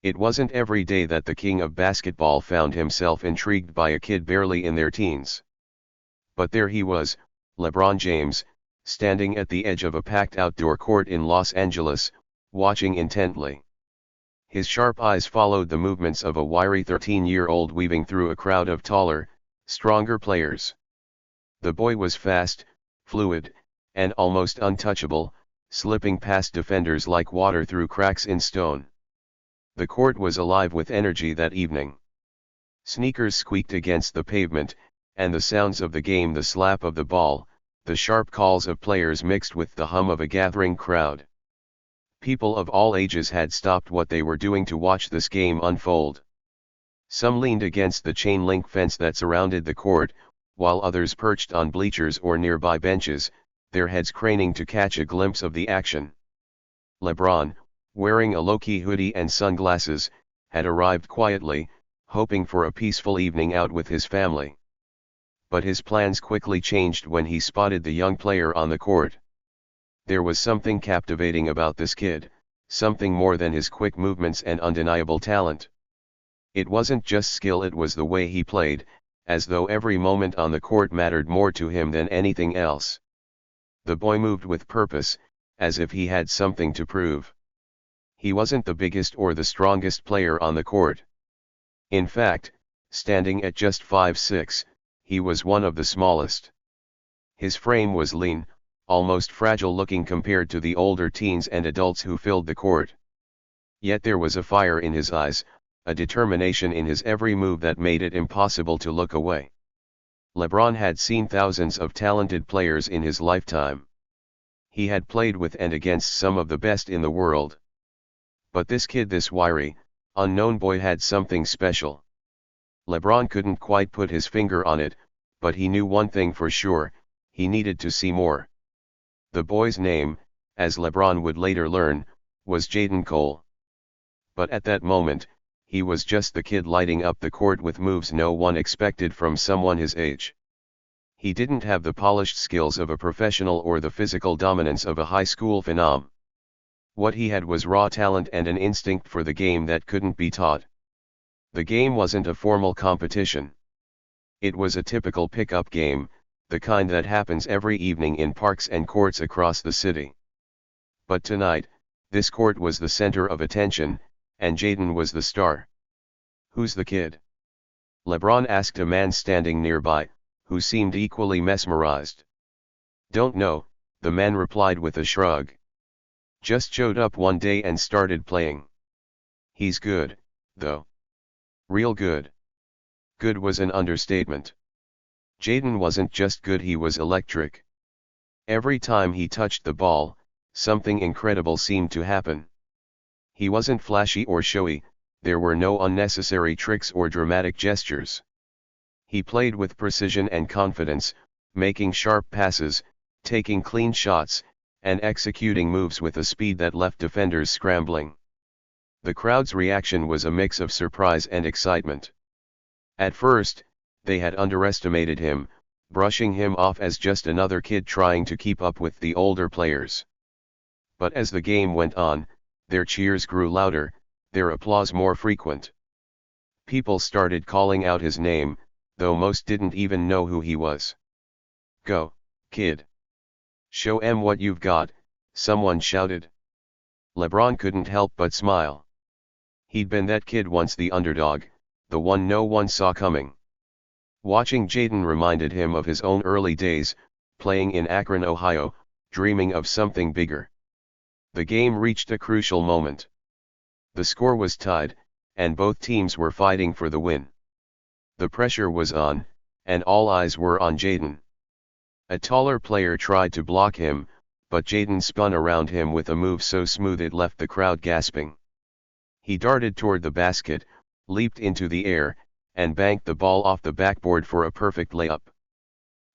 It wasn't every day that the king of basketball found himself intrigued by a kid barely in their teens. But there he was, LeBron James, standing at the edge of a packed outdoor court in Los Angeles, watching intently. His sharp eyes followed the movements of a wiry 13-year-old weaving through a crowd of taller, stronger players. The boy was fast, fluid, and almost untouchable, slipping past defenders like water through cracks in stone. The court was alive with energy that evening. Sneakers squeaked against the pavement, and the sounds of the game, the slap of the ball, the sharp calls of players mixed with the hum of a gathering crowd. People of all ages had stopped what they were doing to watch this game unfold. Some leaned against the chain-link fence that surrounded the court, while others perched on bleachers or nearby benches, their heads craning to catch a glimpse of the action. LeBron, wearing a low-key hoodie and sunglasses, had arrived quietly, hoping for a peaceful evening out with his family. But his plans quickly changed when he spotted the young player on the court. There was something captivating about this kid, something more than his quick movements and undeniable talent. It wasn't just skill, it was the way he played, as though every moment on the court mattered more to him than anything else. The boy moved with purpose, as if he had something to prove. He wasn't the biggest or the strongest player on the court. In fact, standing at just 5'6", he was one of the smallest. His frame was lean, almost fragile-looking compared to the older teens and adults who filled the court. Yet there was a fire in his eyes, a determination in his every move that made it impossible to look away. LeBron had seen thousands of talented players in his lifetime. He had played with and against some of the best in the world. But this kid, this wiry, unknown boy, had something special. LeBron couldn't quite put his finger on it, but he knew one thing for sure: he needed to see more. The boy's name, as LeBron would later learn, was Jaden Cole. But at that moment, he was just the kid lighting up the court with moves no one expected from someone his age. He didn't have the polished skills of a professional or the physical dominance of a high school phenom. What he had was raw talent and an instinct for the game that couldn't be taught. The game wasn't a formal competition. It was a typical pickup game, the kind that happens every evening in parks and courts across the city. But tonight, this court was the center of attention, and Jaden was the star. "Who's the kid?" LeBron asked a man standing nearby, who seemed equally mesmerized. "Don't know," the man replied with a shrug. "Just showed up one day and started playing. He's good, though. Real good." Good was an understatement. Jaden wasn't just good, he was electric. Every time he touched the ball, something incredible seemed to happen. He wasn't flashy or showy, there were no unnecessary tricks or dramatic gestures. He played with precision and confidence, making sharp passes, taking clean shots, and executing moves with a speed that left defenders scrambling. The crowd's reaction was a mix of surprise and excitement. At first, they had underestimated him, brushing him off as just another kid trying to keep up with the older players. But as the game went on, their cheers grew louder, their applause more frequent. People started calling out his name, though most didn't even know who he was. "Go, kid. Show 'em what you've got," someone shouted. LeBron couldn't help but smile. He'd been that kid once, the underdog, the one no one saw coming. Watching Jaden reminded him of his own early days, playing in Akron, Ohio, dreaming of something bigger. The game reached a crucial moment. The score was tied, and both teams were fighting for the win. The pressure was on, and all eyes were on Jaden. A taller player tried to block him, but Jaden spun around him with a move so smooth it left the crowd gasping. He darted toward the basket, leaped into the air, and banked the ball off the backboard for a perfect layup.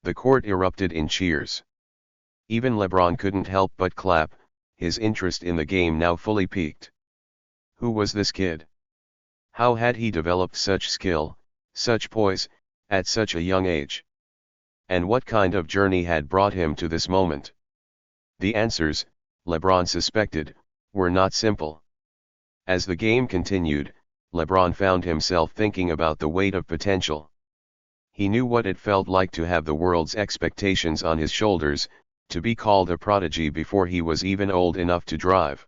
The court erupted in cheers. Even LeBron couldn't help but clap, his interest in the game now fully peaked. Who was this kid? How had he developed such skill, such poise, at such a young age? And what kind of journey had brought him to this moment? The answers, LeBron suspected, were not simple. As the game continued, LeBron found himself thinking about the weight of potential. He knew what it felt like to have the world's expectations on his shoulders, to be called a prodigy before he was even old enough to drive.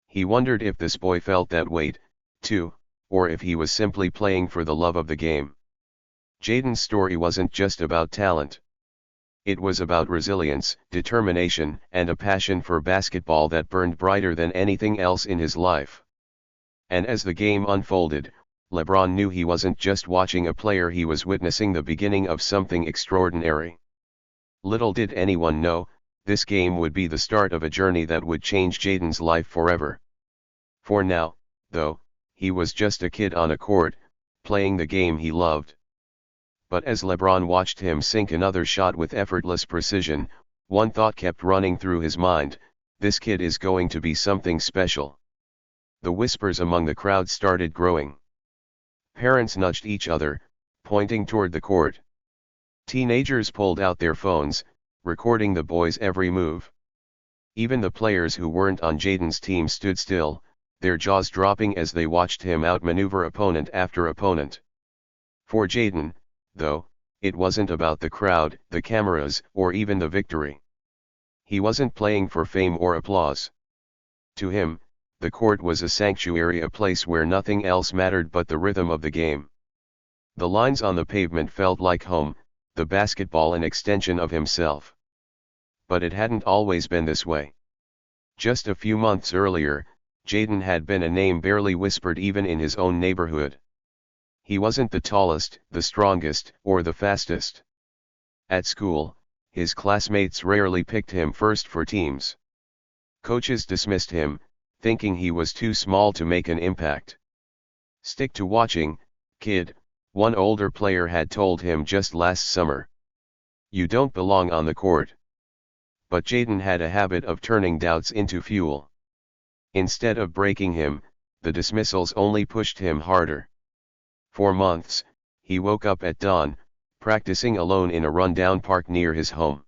He wondered if this boy felt that weight, too, or if he was simply playing for the love of the game. Jaden's story wasn't just about talent. It was about resilience, determination, and a passion for basketball that burned brighter than anything else in his life. And as the game unfolded, LeBron knew he wasn't just watching a player, he was witnessing the beginning of something extraordinary. Little did anyone know, this game would be the start of a journey that would change Jaden's life forever. For now, though, he was just a kid on a court, playing the game he loved. But as LeBron watched him sink another shot with effortless precision, one thought kept running through his mind: this kid is going to be something special. The whispers among the crowd started growing. Parents nudged each other, pointing toward the court. Teenagers pulled out their phones, recording the boy's every move. Even the players who weren't on Jaden's team stood still, their jaws dropping as they watched him outmaneuver opponent after opponent. For Jaden, though, it wasn't about the crowd, the cameras, or even the victory. He wasn't playing for fame or applause. To him, the court was a sanctuary, a place where nothing else mattered but the rhythm of the game. The lines on the pavement felt like home, the basketball an extension of himself. But it hadn't always been this way. Just a few months earlier, Jaden had been a name barely whispered even in his own neighborhood. He wasn't the tallest, the strongest, or the fastest. At school, his classmates rarely picked him first for teams. Coaches dismissed him, thinking he was too small to make an impact. "Stick to watching, kid," one older player had told him just last summer. "You don't belong on the court." But Jaden had a habit of turning doubts into fuel. Instead of breaking him, the dismissals only pushed him harder. For months, he woke up at dawn, practicing alone in a rundown park near his home.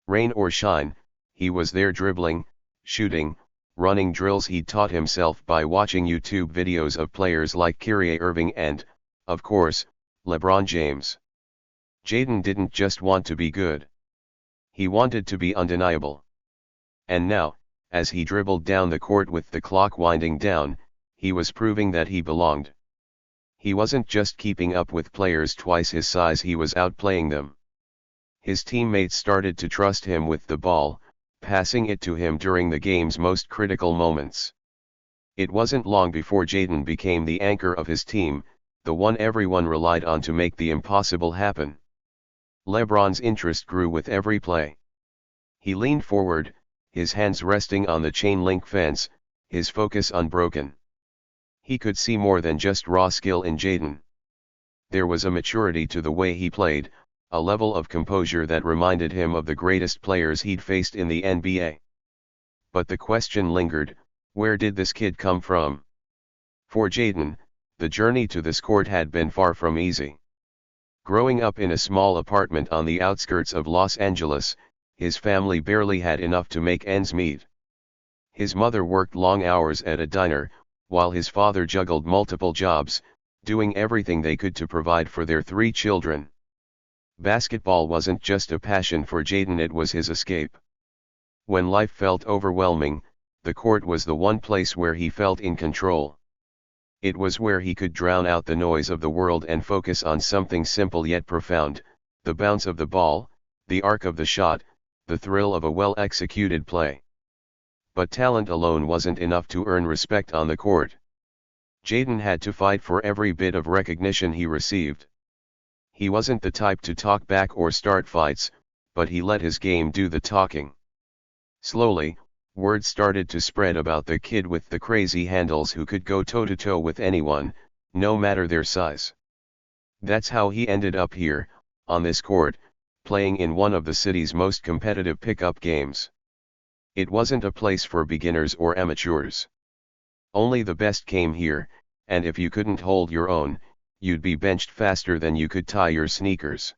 Rain or shine, he was there dribbling, shooting, running drills he'd taught himself by watching YouTube videos of players like Kyrie Irving and, of course, LeBron James. Jaden didn't just want to be good. He wanted to be undeniable. And now, as he dribbled down the court with the clock winding down, he was proving that he belonged. He wasn't just keeping up with players twice his size, he was outplaying them. His teammates started to trust him with the ball, passing it to him during the game's most critical moments. It wasn't long before Jaden became the anchor of his team, the one everyone relied on to make the impossible happen. LeBron's interest grew with every play. He leaned forward, his hands resting on the chain-link fence, his focus unbroken. He could see more than just raw skill in Jaden. There was a maturity to the way he played, a level of composure that reminded him of the greatest players he'd faced in the NBA. But the question lingered: where did this kid come from? For Jaden, the journey to this court had been far from easy. Growing up in a small apartment on the outskirts of Los Angeles, his family barely had enough to make ends meet. His mother worked long hours at a diner, while his father juggled multiple jobs, doing everything they could to provide for their 3 children. Basketball wasn't just a passion for Jaden, it was his escape. When life felt overwhelming, the court was the one place where he felt in control. It was where he could drown out the noise of the world and focus on something simple yet profound: the bounce of the ball, the arc of the shot, the thrill of a well-executed play. But talent alone wasn't enough to earn respect on the court. Jaden had to fight for every bit of recognition he received. He wasn't the type to talk back or start fights, but he let his game do the talking. Slowly, word started to spread about the kid with the crazy handles who could go toe-to-toe with anyone, no matter their size. That's how he ended up here, on this court, playing in one of the city's most competitive pickup games. It wasn't a place for beginners or amateurs. Only the best came here, and if you couldn't hold your own, you'd be benched faster than you could tie your sneakers.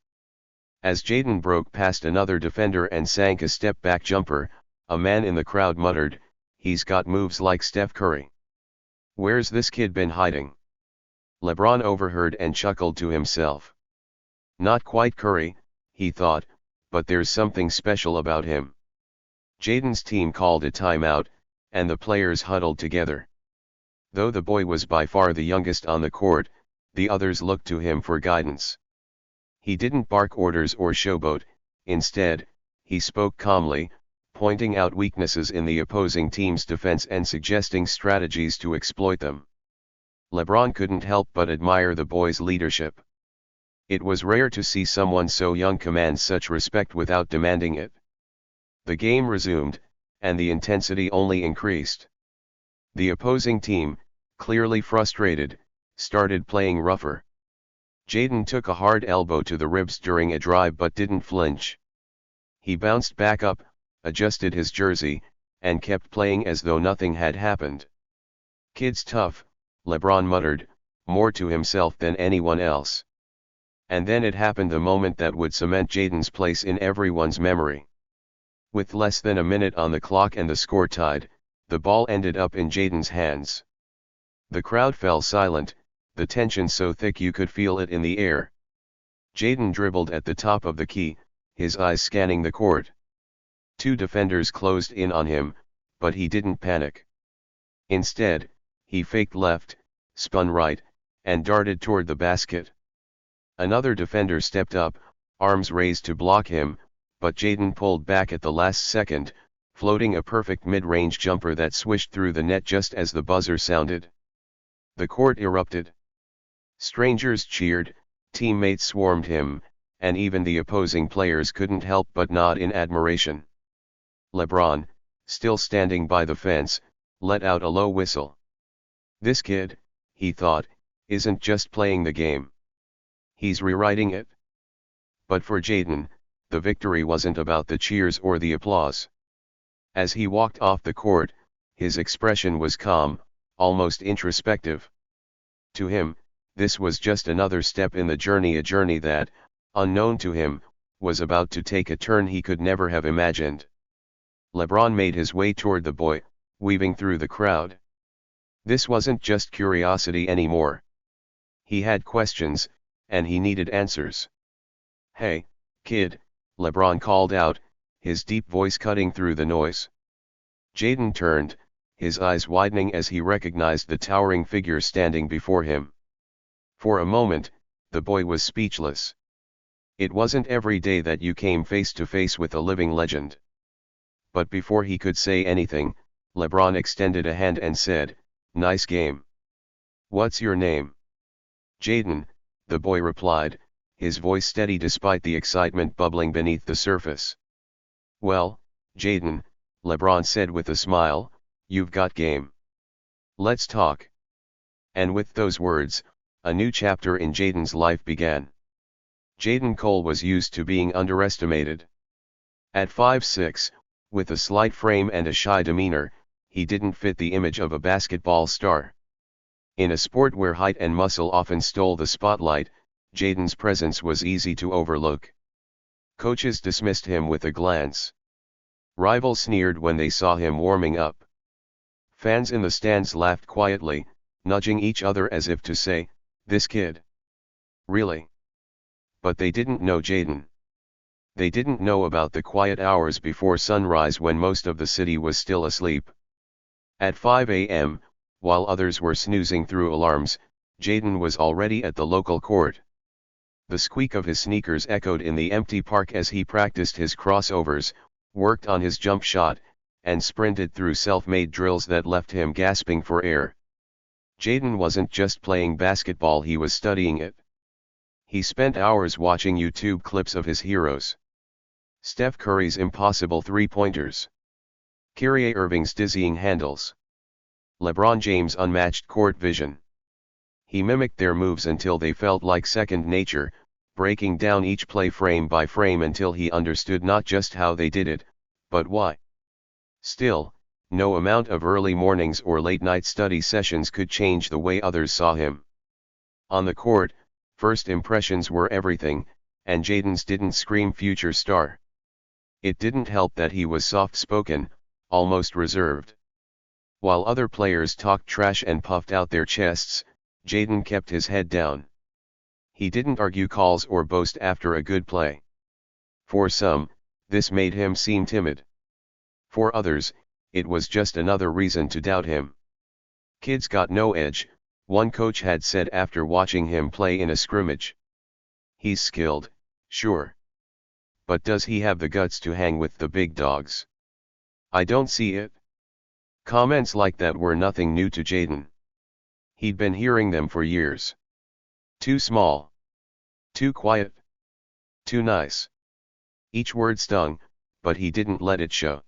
As Jaden broke past another defender and sank a step-back jumper, a man in the crowd muttered, "He's got moves like Steph Curry." Where's this kid been hiding? LeBron overheard and chuckled to himself. Not quite Curry, he thought, but there's something special about him. Jaden's team called a timeout, and the players huddled together. Though the boy was by far the youngest on the court, the others looked to him for guidance. He didn't bark orders or showboat, instead, he spoke calmly, pointing out weaknesses in the opposing team's defense and suggesting strategies to exploit them. LeBron couldn't help but admire the boy's leadership. It was rare to see someone so young command such respect without demanding it. The game resumed, and the intensity only increased. The opposing team, clearly frustrated, started playing rougher. Jaden took a hard elbow to the ribs during a drive but didn't flinch. He bounced back up, adjusted his jersey, and kept playing as though nothing had happened. "Kid's tough," LeBron muttered, more to himself than anyone else. And then it happened, the moment that would cement Jaden's place in everyone's memory. With less than a minute on the clock and the score tied, the ball ended up in Jaden's hands. The crowd fell silent, the tension so thick you could feel it in the air. Jaden dribbled at the top of the key, his eyes scanning the court. Two defenders closed in on him, but he didn't panic. Instead, he faked left, spun right, and darted toward the basket. Another defender stepped up, arms raised to block him, but Jaden pulled back at the last second, floating a perfect mid-range jumper that swished through the net just as the buzzer sounded. The court erupted. Strangers cheered, teammates swarmed him, and even the opposing players couldn't help but nod in admiration. LeBron, still standing by the fence, let out a low whistle. This kid, he thought, isn't just playing the game. He's rewriting it. But for Jaden, the victory wasn't about the cheers or the applause. As he walked off the court, his expression was calm, almost introspective. To him, this was just another step in the journey, a journey that, unknown to him, was about to take a turn he could never have imagined. LeBron made his way toward the boy, weaving through the crowd. This wasn't just curiosity anymore. He had questions, and he needed answers. "Hey, kid," LeBron called out, his deep voice cutting through the noise. Jaden turned, his eyes widening as he recognized the towering figure standing before him. For a moment, the boy was speechless. It wasn't every day that you came face to face with a living legend. But before he could say anything, LeBron extended a hand and said, "Nice game. What's your name?" "Jaden," the boy replied, his voice steady despite the excitement bubbling beneath the surface. "Well, Jaden," LeBron said with a smile, "you've got game. Let's talk." And with those words, a new chapter in Jaden's life began. Jaden Cole was used to being underestimated. At 5'6", with a slight frame and a shy demeanor, he didn't fit the image of a basketball star. In a sport where height and muscle often stole the spotlight, Jaden's presence was easy to overlook. Coaches dismissed him with a glance. Rivals sneered when they saw him warming up. Fans in the stands laughed quietly, nudging each other as if to say, "This kid. Really?" But they didn't know Jaden. They didn't know about the quiet hours before sunrise when most of the city was still asleep. At 5 a.m., while others were snoozing through alarms, Jaden was already at the local court. The squeak of his sneakers echoed in the empty park as he practiced his crossovers, worked on his jump shot, and sprinted through self-made drills that left him gasping for air. Jaden wasn't just playing basketball, he was studying it. He spent hours watching YouTube clips of his heroes. Steph Curry's impossible three-pointers. Kyrie Irving's dizzying handles. LeBron James' unmatched court vision. He mimicked their moves until they felt like second nature, breaking down each play frame by frame until he understood not just how they did it, but why. Still, no amount of early mornings or late-night study sessions could change the way others saw him. On the court, first impressions were everything, and Jaden's didn't scream future star. It didn't help that he was soft-spoken, almost reserved. While other players talked trash and puffed out their chests, Jaden kept his head down. He didn't argue calls or boast after a good play. For some, this made him seem timid. For others, it was just another reason to doubt him. "Kid's got no edge," one coach had said after watching him play in a scrimmage. "He's skilled, sure. But does he have the guts to hang with the big dogs? I don't see it." Comments like that were nothing new to Jaden. He'd been hearing them for years. Too small. Too quiet. Too nice. Each word stung, but he didn't let it show.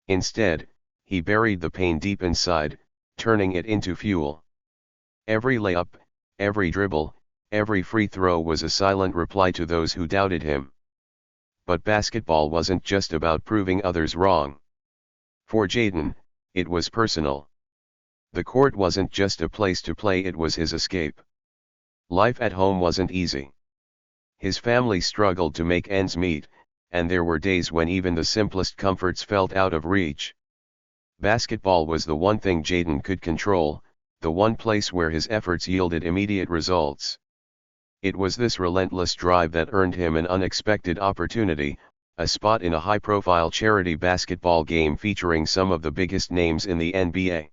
Instead, he buried the pain deep inside, turning it into fuel. Every layup, every dribble, every free throw was a silent reply to those who doubted him. But basketball wasn't just about proving others wrong. For Jaden, it was personal. The court wasn't just a place to play, it was his escape. Life at home wasn't easy. His family struggled to make ends meet, and there were days when even the simplest comforts felt out of reach. Basketball was the one thing Jaden could control, the one place where his efforts yielded immediate results. It was this relentless drive that earned him an unexpected opportunity, a spot in a high-profile charity basketball game featuring some of the biggest names in the NBA.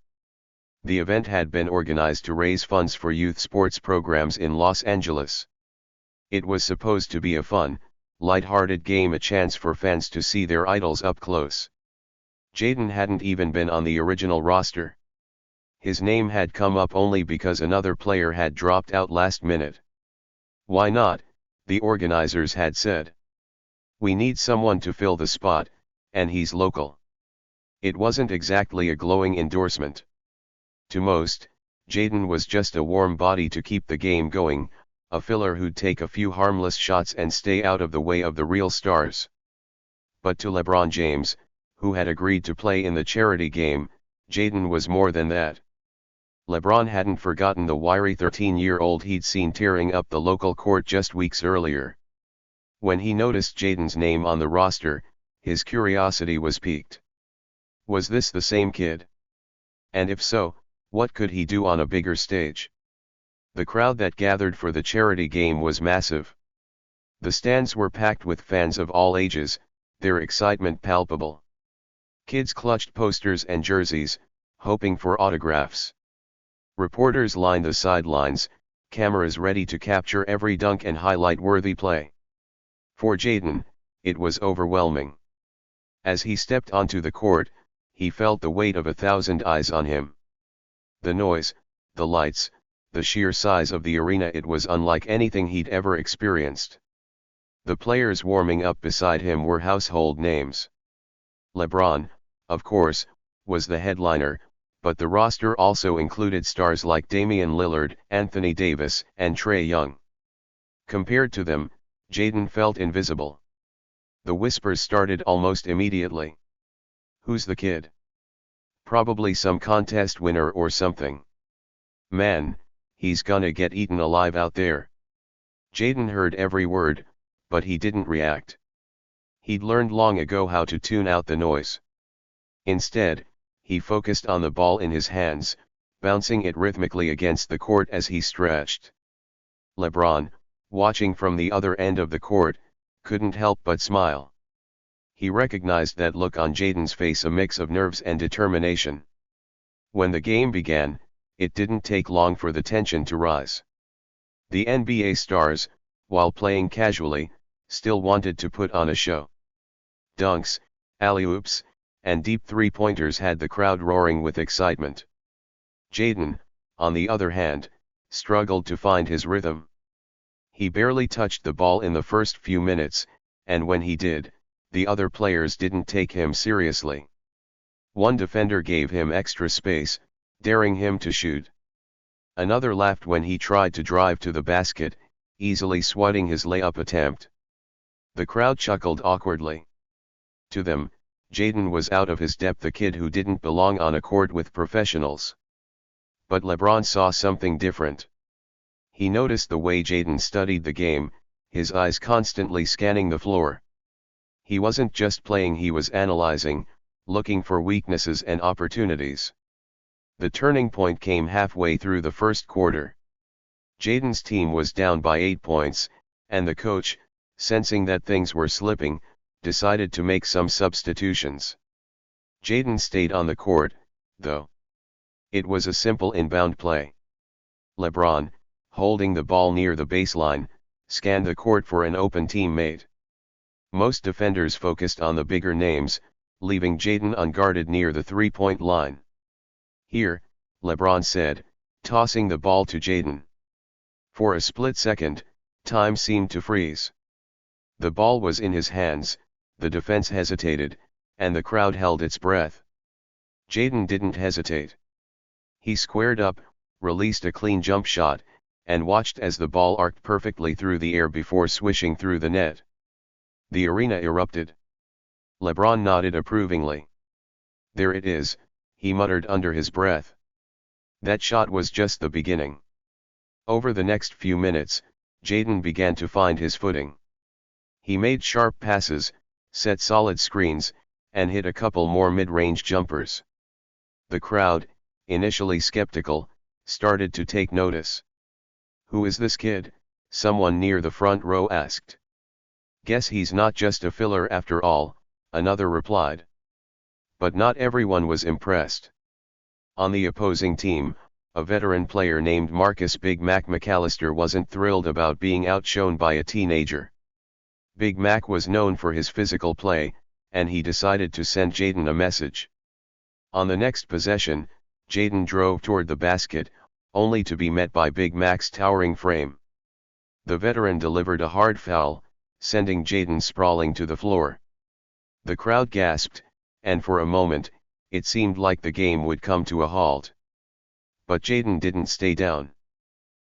The event had been organized to raise funds for youth sports programs in Los Angeles. It was supposed to be a fun, light-hearted game, a chance for fans to see their idols up close. Jaden hadn't even been on the original roster. His name had come up only because another player had dropped out last minute. "Why not?" the organizers had said. "We need someone to fill the spot, and he's local." It wasn't exactly a glowing endorsement. To most, Jaden was just a warm body to keep the game going, a filler who'd take a few harmless shots and stay out of the way of the real stars. But to LeBron James, who had agreed to play in the charity game, Jaden was more than that. LeBron hadn't forgotten the wiry 13-year-old he'd seen tearing up the local court just weeks earlier. When he noticed Jaden's name on the roster, his curiosity was piqued. Was this the same kid? And if so, what could he do on a bigger stage? The crowd that gathered for the charity game was massive. The stands were packed with fans of all ages, their excitement palpable. Kids clutched posters and jerseys, hoping for autographs. Reporters lined the sidelines, cameras ready to capture every dunk and highlight-worthy play. For Jaden, it was overwhelming. As he stepped onto the court, he felt the weight of 1,000 eyes on him. The noise, the lights, the sheer size of the arena, it was unlike anything he'd ever experienced. The players warming up beside him were household names. LeBron, of course, was the headliner, but the roster also included stars like Damian Lillard, Anthony Davis, and Trae Young. Compared to them, Jaden felt invisible. The whispers started almost immediately. "Who's the kid? Probably some contest winner or something. Man, he's gonna get eaten alive out there." Jaden heard every word, but he didn't react. He'd learned long ago how to tune out the noise. Instead, he focused on the ball in his hands, bouncing it rhythmically against the court as he stretched. LeBron, watching from the other end of the court, couldn't help but smile. He recognized that look on Jaden's face, a mix of nerves and determination. When the game began, it didn't take long for the tension to rise. The NBA stars, while playing casually, still wanted to put on a show. Dunks, alley-oops, and deep three-pointers had the crowd roaring with excitement. Jaden, on the other hand, struggled to find his rhythm. He barely touched the ball in the first few minutes, and when he did, the other players didn't take him seriously. One defender gave him extra space, daring him to shoot. Another laughed when he tried to drive to the basket, easily swatting his layup attempt. The crowd chuckled awkwardly. To them, Jaden was out of his depth, a kid who didn't belong on a court with professionals. But LeBron saw something different. He noticed the way Jaden studied the game, his eyes constantly scanning the floor. He wasn't just playing, he was analyzing, looking for weaknesses and opportunities. The turning point came halfway through the first quarter. Jaden's team was down by 8 points, and the coach, sensing that things were slipping, decided to make some substitutions. Jaden stayed on the court, though. It was a simple inbound play. LeBron, holding the ball near the baseline, scanned the court for an open teammate. Most defenders focused on the bigger names, leaving Jaden unguarded near the three-point line. "Here," LeBron said, tossing the ball to Jaden. For a split second, time seemed to freeze. The ball was in his hands, the defense hesitated, and the crowd held its breath. Jaden didn't hesitate. He squared up, released a clean jump shot, and watched as the ball arced perfectly through the air before swishing through the net. The arena erupted. LeBron nodded approvingly. "There it is," he muttered under his breath. That shot was just the beginning. Over the next few minutes, Jaden began to find his footing. He made sharp passes, set solid screens, and hit a couple more mid-range jumpers. The crowd, initially skeptical, started to take notice. "Who is this kid?" someone near the front row asked. "Guess he's not just a filler after all," another replied. But not everyone was impressed. On the opposing team, a veteran player named Marcus Big Mac McAllister wasn't thrilled about being outshone by a teenager. Big Mac was known for his physical play, and he decided to send Jaden a message. On the next possession, Jaden drove toward the basket, only to be met by Big Mac's towering frame. The veteran delivered a hard foul, sending Jaden sprawling to the floor. The crowd gasped, and for a moment, it seemed like the game would come to a halt. But Jaden didn't stay down.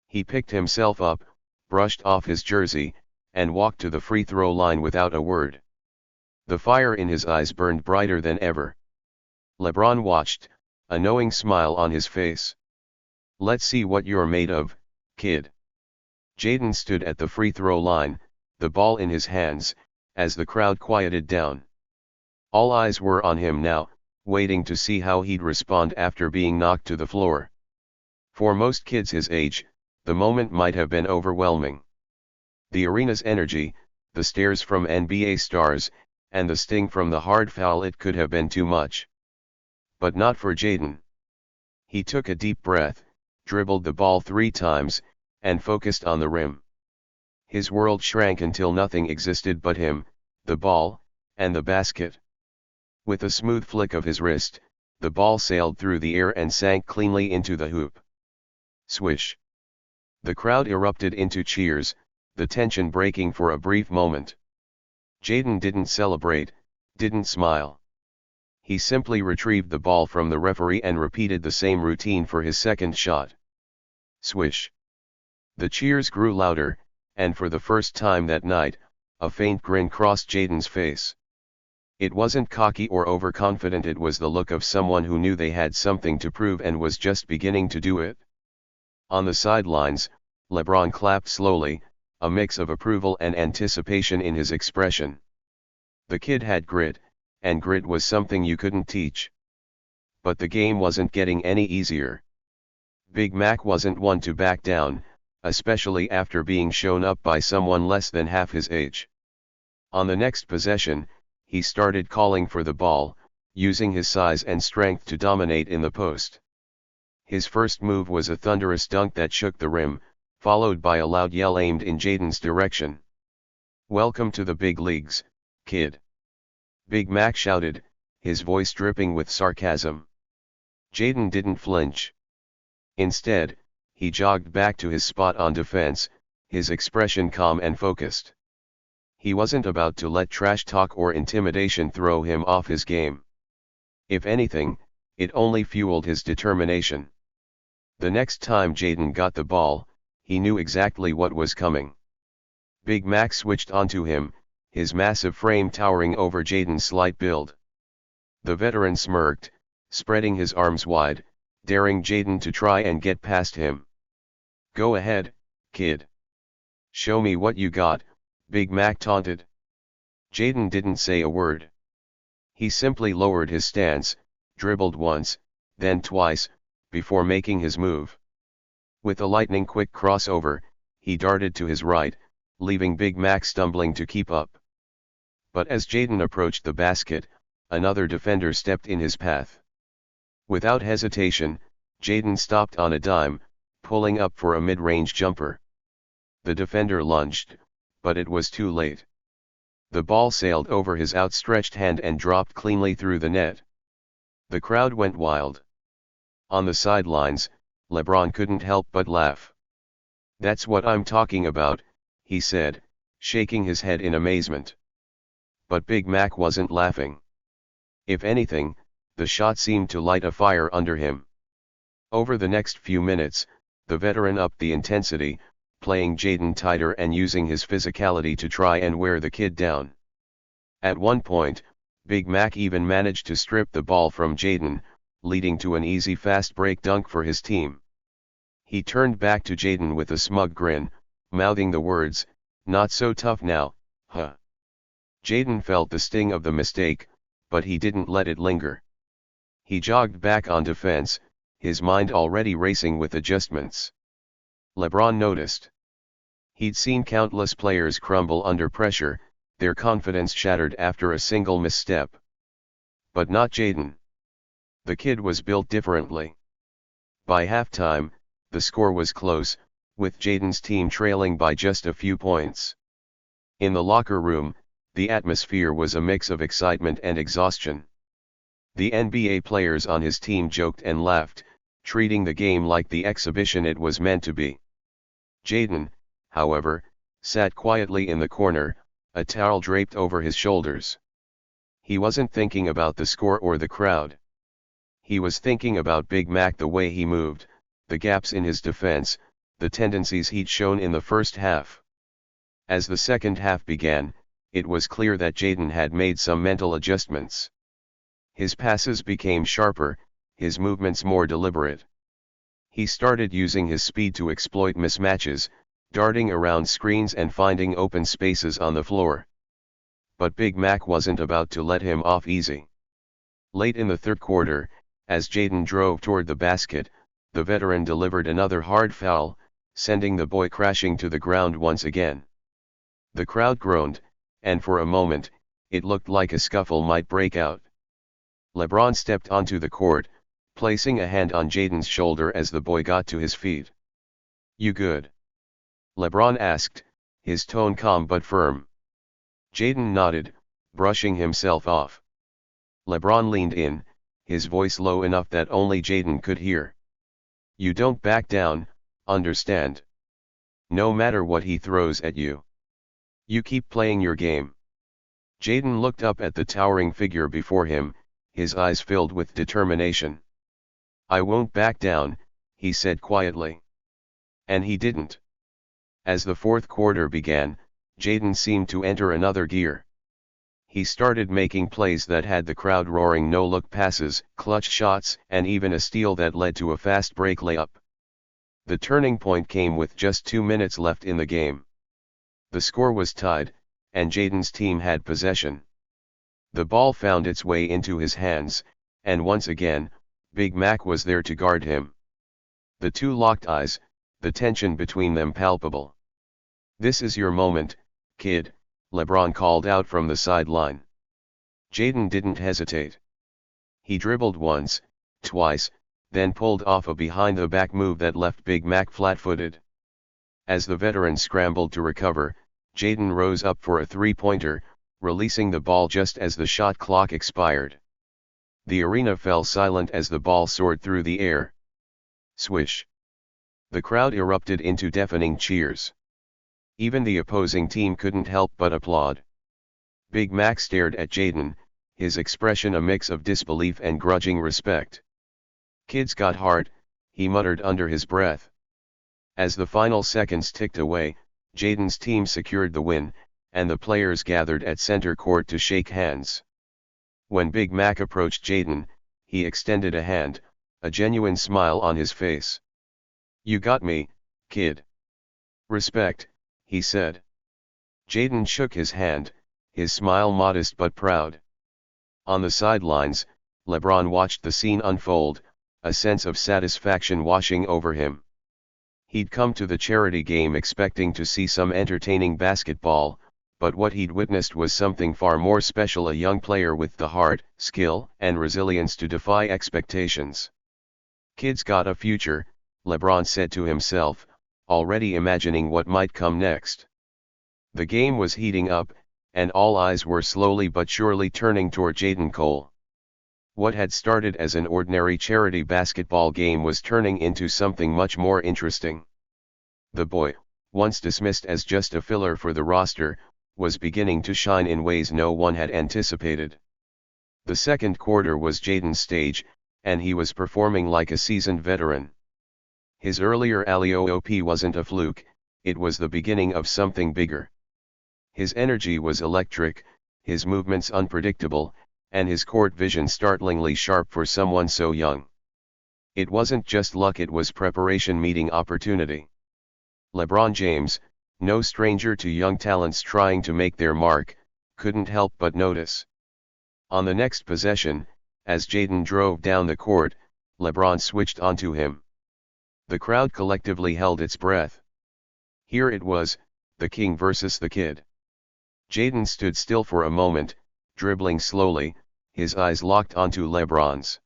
He picked himself up, brushed off his jersey, and walked to the free throw line without a word. The fire in his eyes burned brighter than ever. LeBron watched, a knowing smile on his face. "Let's see what you're made of, kid." Jaden stood at the free throw line, the ball in his hands, as the crowd quieted down. All eyes were on him now, waiting to see how he'd respond after being knocked to the floor. For most kids his age, the moment might have been overwhelming. The arena's energy, the stares from NBA stars, and the sting from the hard foul, it could have been too much. But not for Jaden. He took a deep breath, dribbled the ball 3 times, and focused on the rim. His world shrank until nothing existed but him, the ball, and the basket. With a smooth flick of his wrist, the ball sailed through the air and sank cleanly into the hoop. Swish! The crowd erupted into cheers, the tension breaking for a brief moment. Jaden didn't celebrate, didn't smile. He simply retrieved the ball from the referee and repeated the same routine for his second shot. Swish! The cheers grew louder, and for the first time that night, a faint grin crossed Jaden's face. It wasn't cocky or overconfident, it was the look of someone who knew they had something to prove and was just beginning to do it. On the sidelines, LeBron clapped slowly, a mix of approval and anticipation in his expression. The kid had grit, and grit was something you couldn't teach. But the game wasn't getting any easier. Big Mac wasn't one to back down, especially after being shown up by someone less than half his age. On the next possession, he started calling for the ball, using his size and strength to dominate in the post. His first move was a thunderous dunk that shook the rim, followed by a loud yell aimed in Jaden's direction. "Welcome to the big leagues, kid," Big Mac shouted, his voice dripping with sarcasm. Jaden didn't flinch. Instead, he jogged back to his spot on defense, his expression calm and focused. He wasn't about to let trash talk or intimidation throw him off his game. If anything, it only fueled his determination. The next time Jaden got the ball, he knew exactly what was coming. Big Mac switched onto him, his massive frame towering over Jaden's slight build. The veteran smirked, spreading his arms wide, daring Jaden to try and get past him. "Go ahead, kid. Show me what you got," Big Mac taunted. Jaden didn't say a word. He simply lowered his stance, dribbled once, then twice, before making his move. With a lightning-quick crossover, he darted to his right, leaving Big Mac stumbling to keep up. But as Jaden approached the basket, another defender stepped in his path. Without hesitation, Jaden stopped on a dime, pulling up for a mid-range jumper. The defender lunged, but it was too late. The ball sailed over his outstretched hand and dropped cleanly through the net. The crowd went wild. On the sidelines, LeBron couldn't help but laugh. "That's what I'm talking about," he said, shaking his head in amazement. But Big Mac wasn't laughing. If anything, the shot seemed to light a fire under him. Over the next few minutes, the veteran upped the intensity, playing Jaden tighter and using his physicality to try and wear the kid down. At one point, Big Mac even managed to strip the ball from Jaden, leading to an easy fast break dunk for his team. He turned back to Jaden with a smug grin, mouthing the words, "Not so tough now, huh?" Jaden felt the sting of the mistake, but he didn't let it linger. He jogged back on defense, his mind already racing with adjustments. LeBron noticed. He'd seen countless players crumble under pressure, their confidence shattered after a single misstep. But not Jaden. The kid was built differently. By halftime, the score was close, with Jaden's team trailing by just a few points. In the locker room, the atmosphere was a mix of excitement and exhaustion. The NBA players on his team joked and laughed, treating the game like the exhibition it was meant to be. Jaden, however, sat quietly in the corner, a towel draped over his shoulders. He wasn't thinking about the score or the crowd. He was thinking about Big Mac, the way he moved, the gaps in his defense, the tendencies he'd shown in the first half. As the second half began, it was clear that Jaden had made some mental adjustments. His passes became sharper, his movements more deliberate. He started using his speed to exploit mismatches, darting around screens and finding open spaces on the floor. But Big Mac wasn't about to let him off easy. Late in the third quarter, as Jaden drove toward the basket, the veteran delivered another hard foul, sending the boy crashing to the ground once again. The crowd groaned, and for a moment, it looked like a scuffle might break out. LeBron stepped onto the court, placing a hand on Jaden's shoulder as the boy got to his feet. "You good?" LeBron asked, his tone calm but firm. Jaden nodded, brushing himself off. LeBron leaned in, his voice low enough that only Jaden could hear. "You don't back down, understand? No matter what he throws at you. You keep playing your game." Jaden looked up at the towering figure before him, his eyes filled with determination. "I won't back down," he said quietly. And he didn't. As the fourth quarter began, Jaden seemed to enter another gear. He started making plays that had the crowd roaring, no-look passes, clutch shots, and even a steal that led to a fast break layup. The turning point came with just 2 minutes left in the game. The score was tied, and Jaden's team had possession. The ball found its way into his hands, and once again, Big Mac was there to guard him. The two locked eyes, the tension between them palpable. "This is your moment, kid," LeBron called out from the sideline. Jaden didn't hesitate. He dribbled once, twice, then pulled off a behind-the-back move that left Big Mac flat-footed. As the veteran scrambled to recover, Jaden rose up for a three-pointer, releasing the ball just as the shot clock expired. The arena fell silent as the ball soared through the air. Swish! The crowd erupted into deafening cheers. Even the opposing team couldn't help but applaud. Big Mac stared at Jaden, his expression a mix of disbelief and grudging respect. "Kid's got heart," he muttered under his breath. As the final seconds ticked away, Jaden's team secured the win, and the players gathered at center court to shake hands. When Big Mac approached Jaden, he extended a hand, a genuine smile on his face. "You got me, kid." "Respect," he said. Jaden shook his hand, his smile modest but proud. On the sidelines, LeBron watched the scene unfold, a sense of satisfaction washing over him. He'd come to the charity game expecting to see some entertaining basketball, but what he'd witnessed was something far more special: a young player with the heart, skill, and resilience to defy expectations. "Kid's got a future," LeBron said to himself, already imagining what might come next. The game was heating up, and all eyes were slowly but surely turning toward Jaden Cole. What had started as an ordinary charity basketball game was turning into something much more interesting. The boy, once dismissed as just a filler for the roster, was beginning to shine in ways no one had anticipated. The second quarter was Jaden's stage, and he was performing like a seasoned veteran. His earlier alley-oop wasn't a fluke, it was the beginning of something bigger. His energy was electric, his movements unpredictable, and his court vision startlingly sharp for someone so young. It wasn't just luck, it was preparation meeting opportunity. LeBron James, no stranger to young talents trying to make their mark, couldn't help but notice. On the next possession, as Jaden drove down the court, LeBron switched onto him. The crowd collectively held its breath. Here it was, the king versus the kid. Jaden stood still for a moment, dribbling slowly, his eyes locked onto LeBron's.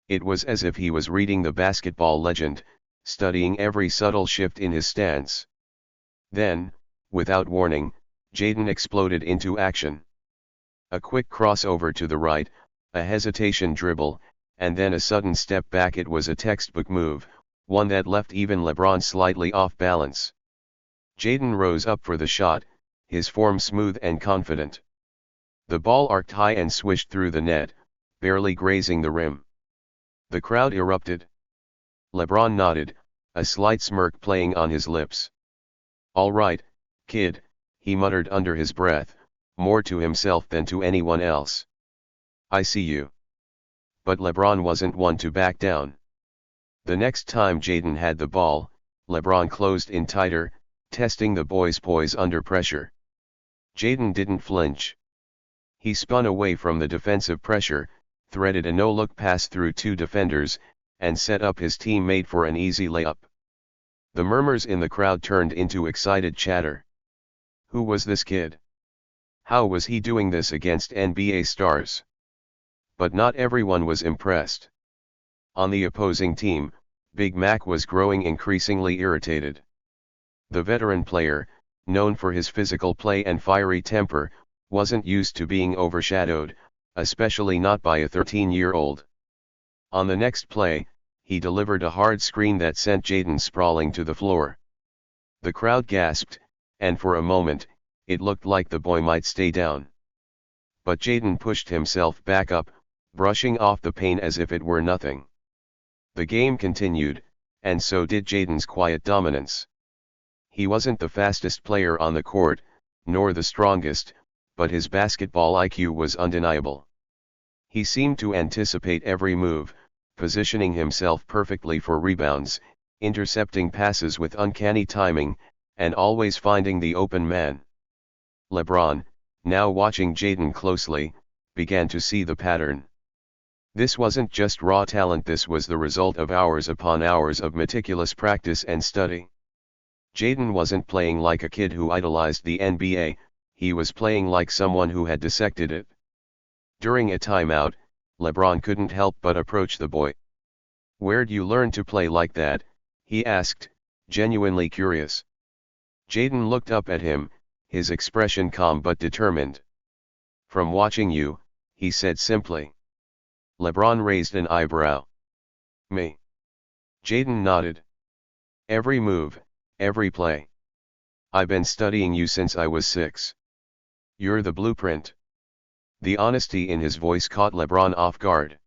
It was as if he was reading the basketball legend, studying every subtle shift in his stance. Then, without warning, Jaden exploded into action. A quick crossover to the right, a hesitation dribble, and then a sudden step back. It was a textbook move, one that left even LeBron slightly off balance. Jaden rose up for the shot, his form smooth and confident. The ball arced high and swished through the net, barely grazing the rim. The crowd erupted. LeBron nodded, a slight smirk playing on his lips. "All right, kid," he muttered under his breath, more to himself than to anyone else. "I see you." But LeBron wasn't one to back down. The next time Jaden had the ball, LeBron closed in tighter, testing the boy's poise under pressure. Jaden didn't flinch. He spun away from the defensive pressure, threaded a no-look pass through two defenders, and set up his teammate for an easy layup. The murmurs in the crowd turned into excited chatter. Who was this kid? How was he doing this against NBA stars? But not everyone was impressed. On the opposing team, Big Mac was growing increasingly irritated. The veteran player, known for his physical play and fiery temper, wasn't used to being overshadowed, especially not by a 13-year-old. On the next play, he delivered a hard screen that sent Jaden sprawling to the floor. The crowd gasped, and for a moment, it looked like the boy might stay down. But Jaden pushed himself back up, brushing off the pain as if it were nothing. The game continued, and so did Jaden's quiet dominance. He wasn't the fastest player on the court, nor the strongest, but his basketball IQ was undeniable. He seemed to anticipate every move, positioning himself perfectly for rebounds, intercepting passes with uncanny timing, and always finding the open man. LeBron, now watching Jaden closely, began to see the pattern. This wasn't just raw talent, this was the result of hours upon hours of meticulous practice and study. Jaden wasn't playing like a kid who idolized the NBA, he was playing like someone who had dissected it. During a timeout, LeBron couldn't help but approach the boy. "Where'd you learn to play like that?" he asked, genuinely curious. Jaden looked up at him, his expression calm but determined. "From watching you," he said simply. LeBron raised an eyebrow. "Me?" Jaden nodded. "Every move, every play. I've been studying you since I was 6. You're the blueprint." The honesty in his voice caught LeBron off guard.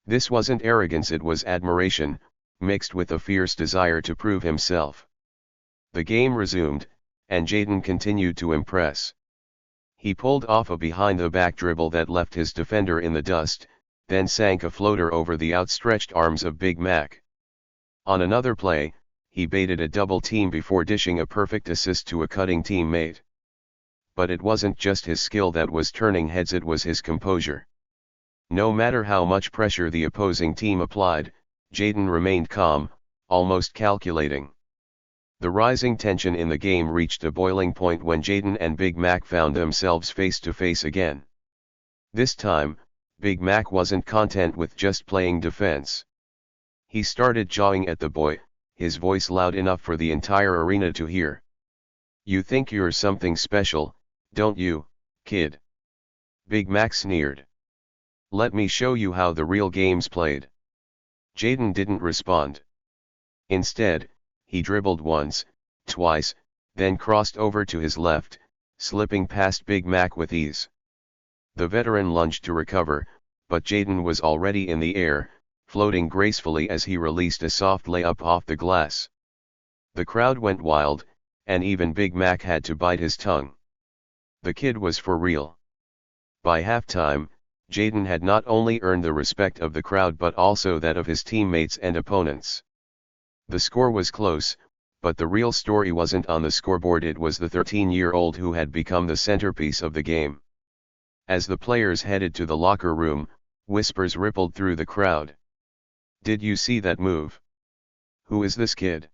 This wasn't arrogance, it was admiration, mixed with a fierce desire to prove himself. The game resumed, and Jaden continued to impress. He pulled off a behind-the-back dribble that left his defender in the dust, then sank a floater over the outstretched arms of Big Mac. On another play, he baited a double team before dishing a perfect assist to a cutting teammate. But it wasn't just his skill that was turning heads, it was his composure. No matter how much pressure the opposing team applied, Jaden remained calm, almost calculating. The rising tension in the game reached a boiling point when Jaden and Big Mac found themselves face to face again. This time, Big Mac wasn't content with just playing defense. He started jawing at the boy, his voice loud enough for the entire arena to hear. "You think you're something special, don't you, kid?" Big Mac sneered. "Let me show you how the real game's played." Jaden didn't respond. Instead, he dribbled once, twice, then crossed over to his left, slipping past Big Mac with ease. The veteran lunged to recover, but Jaden was already in the air, floating gracefully as he released a soft layup off the glass. The crowd went wild, and even Big Mac had to bite his tongue. The kid was for real. By halftime, Jaden had not only earned the respect of the crowd but also that of his teammates and opponents. The score was close, but the real story wasn't on the scoreboard. It was the 13-year-old who had become the centerpiece of the game. As the players headed to the locker room, whispers rippled through the crowd. "Did you see that move? Who is this kid?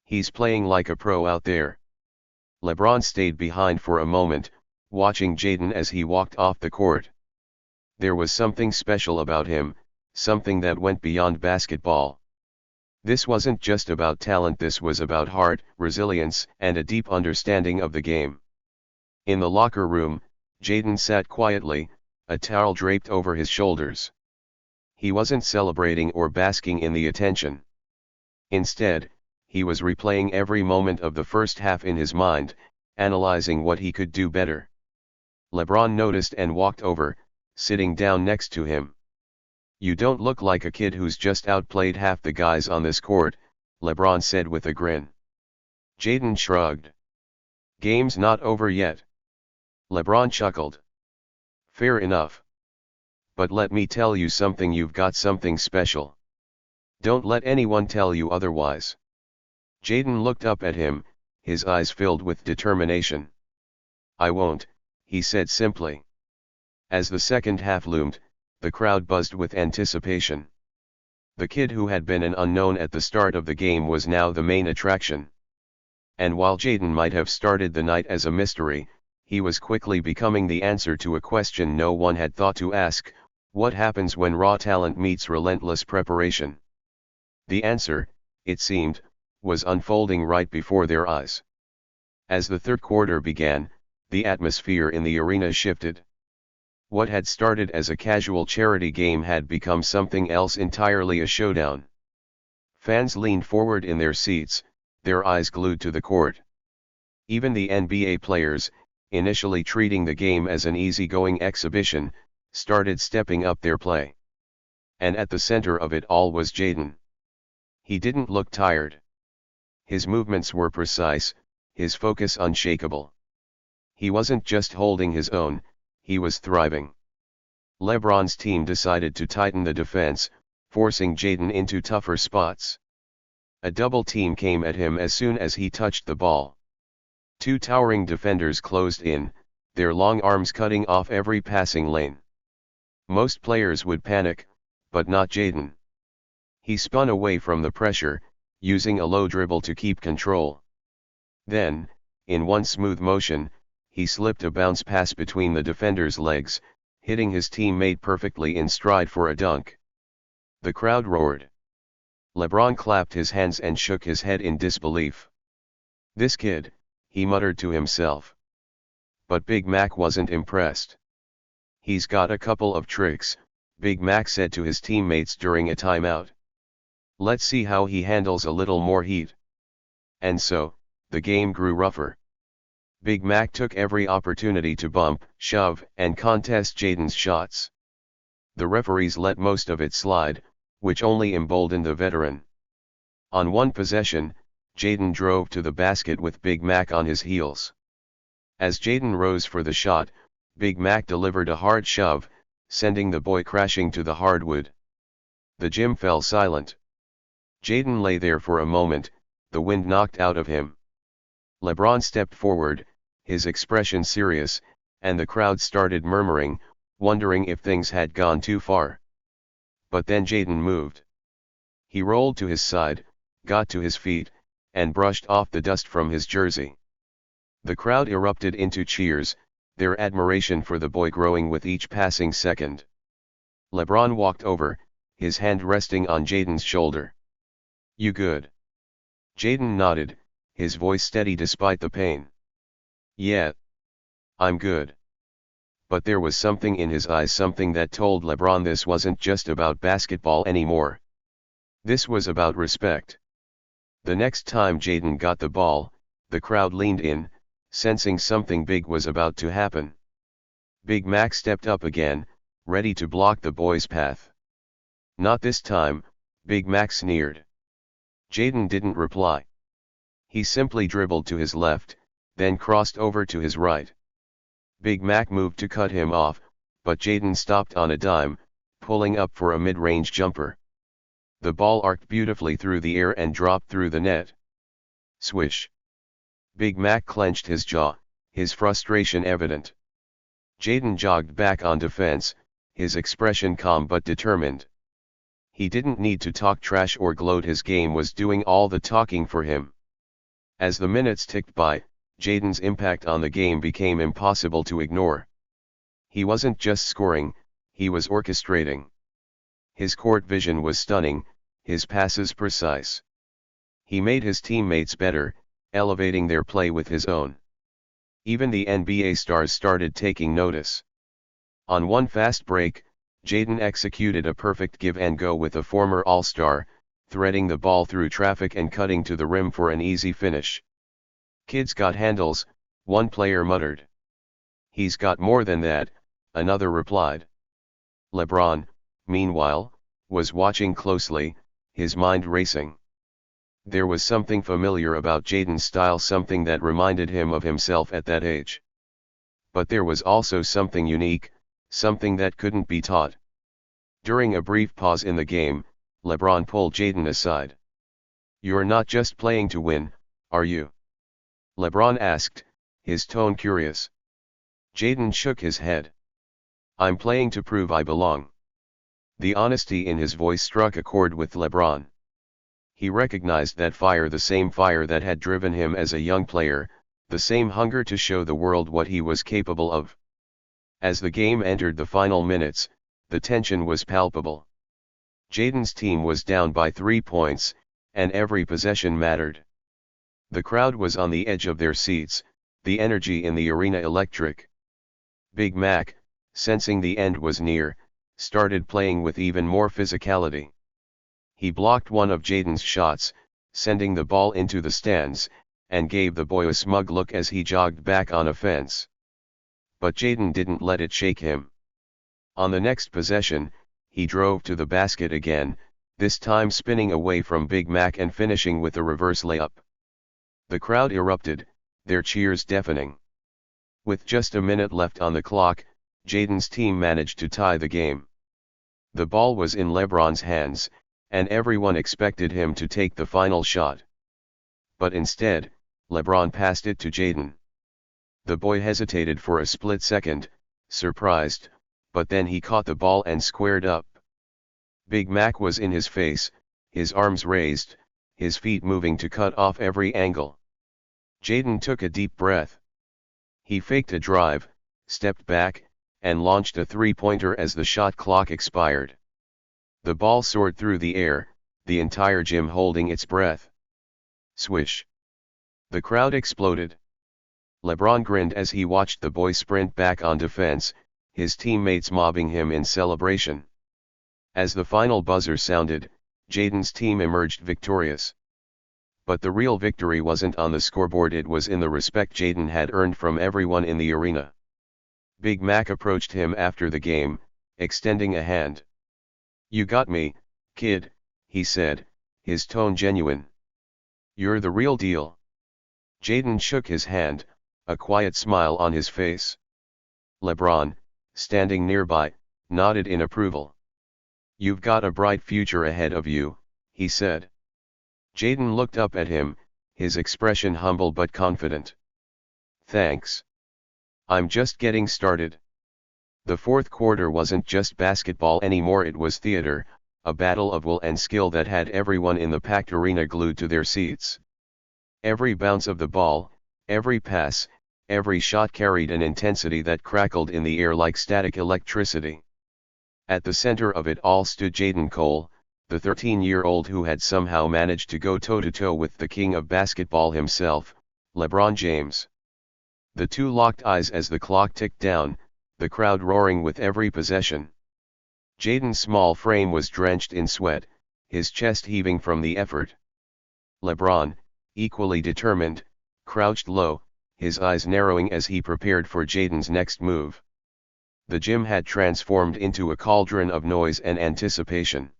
He's playing like a pro out there." LeBron stayed behind for a moment, watching Jaden as he walked off the court. There was something special about him, something that went beyond basketball. This wasn't just about talent, this was about heart, resilience, and a deep understanding of the game. In the locker room, Jaden sat quietly, a towel draped over his shoulders. He wasn't celebrating or basking in the attention. Instead, he was replaying every moment of the first half in his mind, analyzing what he could do better. LeBron noticed and walked over, sitting down next to him. "You don't look like a kid who's just outplayed half the guys on this court," LeBron said with a grin. Jaden shrugged. "Game's not over yet." LeBron chuckled. "Fair enough. But let me tell you something, you've got something special. Don't let anyone tell you otherwise." Jaden looked up at him, his eyes filled with determination. "I won't," he said simply. As the second half loomed, the crowd buzzed with anticipation. The kid who had been an unknown at the start of the game was now the main attraction. And while Jaden might have started the night as a mystery, he was quickly becoming the answer to a question no one had thought to ask: what happens when raw talent meets relentless preparation? The answer, it seemed, was unfolding right before their eyes. As the third quarter began, the atmosphere in the arena shifted. What had started as a casual charity game had become something else entirely, a showdown. Fans leaned forward in their seats, their eyes glued to the court. Even the NBA players, initially treating the game as an easygoing exhibition, started stepping up their play. And at the center of it all was Jaden. He didn't look tired. His movements were precise, his focus unshakable. He wasn't just holding his own, he was thriving. LeBron's team decided to tighten the defense, forcing Jaden into tougher spots. A double team came at him as soon as he touched the ball. Two towering defenders closed in, their long arms cutting off every passing lane. Most players would panic, but not Jaden. He spun away from the pressure, using a low dribble to keep control. Then, in one smooth motion, he slipped a bounce pass between the defender's legs, hitting his teammate perfectly in stride for a dunk. The crowd roared. LeBron clapped his hands and shook his head in disbelief. "This kid," he muttered to himself. But Big Mac wasn't impressed. "He's got a couple of tricks," Big Mac said to his teammates during a timeout. "Let's see how he handles a little more heat." And so, the game grew rougher. Big Mac took every opportunity to bump, shove, and contest Jaden's shots. The referees let most of it slide, which only emboldened the veteran. On one possession, Jaden drove to the basket with Big Mac on his heels. As Jaden rose for the shot, Big Mac delivered a hard shove, sending the boy crashing to the hardwood. The gym fell silent. Jaden lay there for a moment, the wind knocked out of him. LeBron stepped forward, his expression serious, and the crowd started murmuring, wondering if things had gone too far. But then Jaden moved. He rolled to his side, got to his feet, and brushed off the dust from his jersey. The crowd erupted into cheers, their admiration for the boy growing with each passing second. LeBron walked over, his hand resting on Jaden's shoulder. "You good?" Jaden nodded, his voice steady despite the pain. "Yeah. I'm good." But there was something in his eyes, something that told LeBron this wasn't just about basketball anymore. This was about respect. The next time Jaden got the ball, the crowd leaned in, sensing something big was about to happen. Big Mac stepped up again, ready to block the boy's path. "Not this time," Big Mac sneered. Jaden didn't reply. He simply dribbled to his left, then crossed over to his right. Big Mac moved to cut him off, but Jaden stopped on a dime, pulling up for a mid-range jumper. The ball arced beautifully through the air and dropped through the net. Swish. Big Mac clenched his jaw, his frustration evident. Jaden jogged back on defense, his expression calm but determined. He didn't need to talk trash or gloat, his game was doing all the talking for him. As the minutes ticked by, Jaden's impact on the game became impossible to ignore. He wasn't just scoring, he was orchestrating. His court vision was stunning, his passes precise. He made his teammates better, elevating their play with his own. Even the NBA stars started taking notice. On one fast break, Jaden executed a perfect give-and-go with a former All-Star, threading the ball through traffic and cutting to the rim for an easy finish. "Kid's got handles," one player muttered. "He's got more than that," another replied. LeBron, meanwhile, was watching closely, his mind racing. There was something familiar about Jaden's style, something that reminded him of himself at that age. But there was also something unique, something that couldn't be taught. During a brief pause in the game, LeBron pulled Jaden aside. "You're not just playing to win, are you?" LeBron asked, his tone curious. Jaden shook his head. "I'm playing to prove I belong." The honesty in his voice struck a chord with LeBron. He recognized that fire, the same fire that had driven him as a young player, the same hunger to show the world what he was capable of. As the game entered the final minutes, the tension was palpable. Jaden's team was down by 3 points, and every possession mattered. The crowd was on the edge of their seats, the energy in the arena electric. Big Mac, sensing the end was near, started playing with even more physicality. He blocked one of Jaden's shots, sending the ball into the stands, and gave the boy a smug look as he jogged back on offense. But Jaden didn't let it shake him. On the next possession, he drove to the basket again, this time spinning away from Big Mac and finishing with a reverse layup. The crowd erupted, their cheers deafening. With just a minute left on the clock, Jaden's team managed to tie the game. The ball was in LeBron's hands, and everyone expected him to take the final shot. But instead, LeBron passed it to Jaden. The boy hesitated for a split second, surprised, but then he caught the ball and squared up. Big Mac was in his face, his arms raised, his feet moving to cut off every angle. Jaden took a deep breath. He faked a drive, stepped back, and launched a three-pointer as the shot clock expired. The ball soared through the air, the entire gym holding its breath. Swish. The crowd exploded. LeBron grinned as he watched the boy sprint back on defense, his teammates mobbing him in celebration. As the final buzzer sounded, Jaden's team emerged victorious. But the real victory wasn't on the scoreboard, it was in the respect Jaden had earned from everyone in the arena. Big Mac approached him after the game, extending a hand. "You got me, kid," he said, his tone genuine. "You're the real deal." Jaden shook his hand, a quiet smile on his face. LeBron, standing nearby, nodded in approval. "You've got a bright future ahead of you," he said. Jaden looked up at him, his expression humble but confident. "Thanks. I'm just getting started." The fourth quarter wasn't just basketball anymore, it was theater, a battle of will and skill that had everyone in the packed arena glued to their seats. Every bounce of the ball, every pass, every shot carried an intensity that crackled in the air like static electricity. At the center of it all stood Jaden Cole, the 13-year-old who had somehow managed to go toe-to-toe with the king of basketball himself, LeBron James. The two locked eyes as the clock ticked down, the crowd roaring with every possession. Jaden's small frame was drenched in sweat, his chest heaving from the effort. LeBron, equally determined, crouched low, his eyes narrowing as he prepared for Jaden's next move. The gym had transformed into a cauldron of noise and anticipation.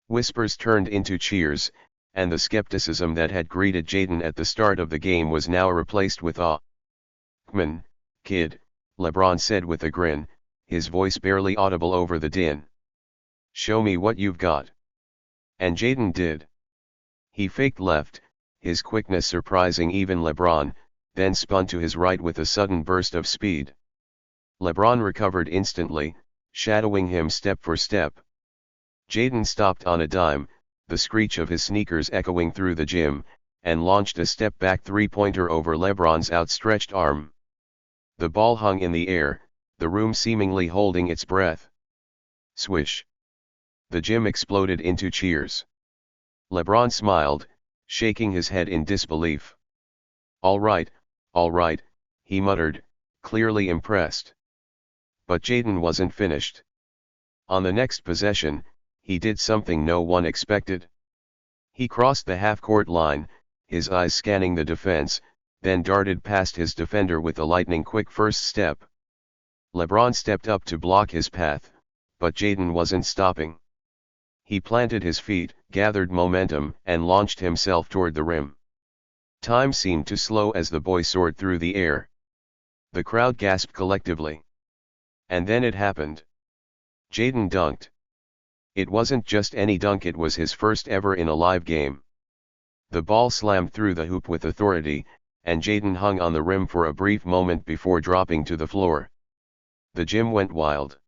Whispers turned into cheers, and the skepticism that had greeted Jaden at the start of the game was now replaced with awe. "Come on, kid," LeBron said with a grin, his voice barely audible over the din. "Show me what you've got." And Jaden did. He faked left, his quickness surprising even LeBron, then spun to his right with a sudden burst of speed. LeBron recovered instantly, shadowing him step for step. Jaden stopped on a dime, the screech of his sneakers echoing through the gym, and launched a step-back three-pointer over LeBron's outstretched arm. The ball hung in the air, the room seemingly holding its breath. Swish! The gym exploded into cheers. LeBron smiled, shaking his head in disbelief. All right," he muttered, clearly impressed. But Jaden wasn't finished. On the next possession, he did something no one expected. He crossed the half-court line, his eyes scanning the defense, then darted past his defender with a lightning-quick first step. LeBron stepped up to block his path, but Jaden wasn't stopping. He planted his feet, gathered momentum, and launched himself toward the rim. Time seemed to slow as the boy soared through the air. The crowd gasped collectively. And then it happened. Jaden dunked. It wasn't just any dunk, it was his first ever in a live game. The ball slammed through the hoop with authority, and Jaden hung on the rim for a brief moment before dropping to the floor. The gym went wild.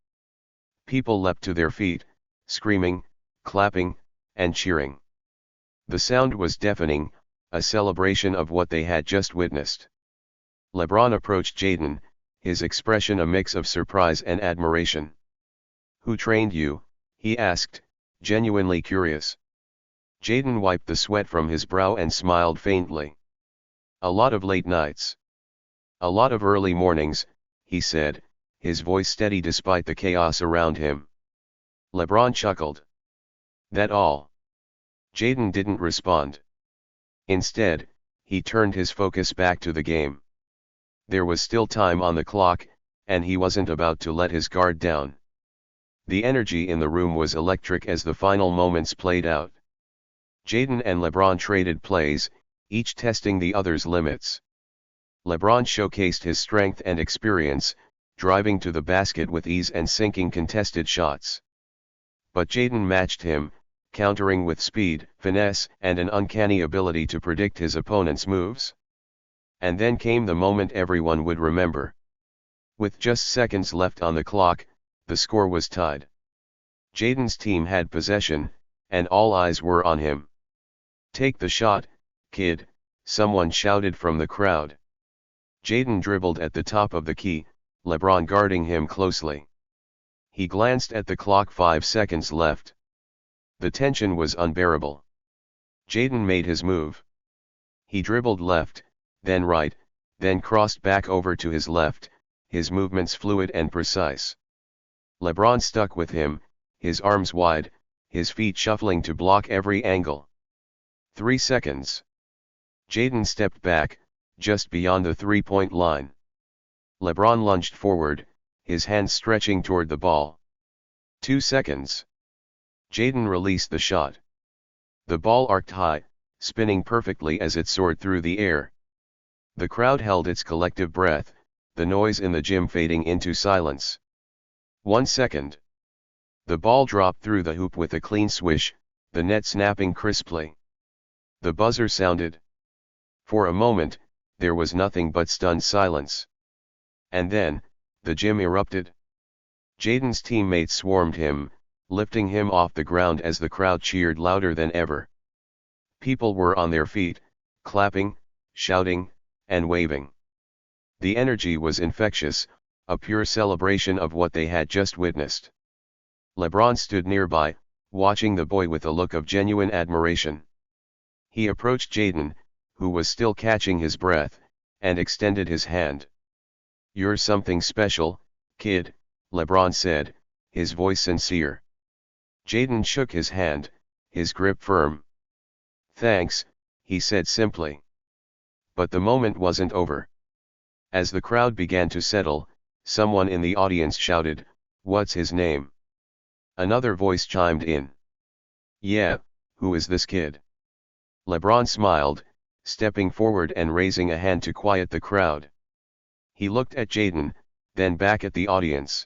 People leapt to their feet, screaming, clapping, and cheering. The sound was deafening, a celebration of what they had just witnessed. LeBron approached Jaden, his expression a mix of surprise and admiration. "Who trained you?" he asked, genuinely curious. Jaden wiped the sweat from his brow and smiled faintly. "A lot of late nights. A lot of early mornings," he said, his voice steady despite the chaos around him. LeBron chuckled. "That all?" Jaden didn't respond. Instead, he turned his focus back to the game. There was still time on the clock, and he wasn't about to let his guard down. The energy in the room was electric as the final moments played out. Jaden and LeBron traded plays, each testing the other's limits. LeBron showcased his strength and experience, driving to the basket with ease and sinking contested shots. But Jaden matched him, countering with speed, finesse, and an uncanny ability to predict his opponent's moves. And then came the moment everyone would remember. With just seconds left on the clock, the score was tied. Jaden's team had possession, and all eyes were on him. "Take the shot, kid," someone shouted from the crowd. Jaden dribbled at the top of the key, LeBron guarding him closely. He glanced at the clock, 5 seconds left. The tension was unbearable. Jaden made his move. He dribbled left, then right, then crossed back over to his left, his movements fluid and precise. LeBron stuck with him, his arms wide, his feet shuffling to block every angle. 3 seconds. Jaden stepped back, just beyond the three-point line. LeBron lunged forward, his hands stretching toward the ball. 2 seconds. Jaden released the shot. The ball arced high, spinning perfectly as it soared through the air. The crowd held its collective breath, the noise in the gym fading into silence. 1 second. The ball dropped through the hoop with a clean swish, the net snapping crisply. The buzzer sounded. For a moment, there was nothing but stunned silence. And then, the gym erupted. Jaden's teammates swarmed him, lifting him off the ground as the crowd cheered louder than ever. People were on their feet, clapping, shouting, and waving. The energy was infectious, a pure celebration of what they had just witnessed. LeBron stood nearby, watching the boy with a look of genuine admiration. He approached Jaden, who was still catching his breath, and extended his hand. "You're something special, kid," LeBron said, his voice sincere. Jaden shook his hand, his grip firm. "Thanks," he said simply. But the moment wasn't over. As the crowd began to settle, someone in the audience shouted, "What's his name?" Another voice chimed in. "Yeah, who is this kid?" LeBron smiled, stepping forward and raising a hand to quiet the crowd. He looked at Jaden, then back at the audience.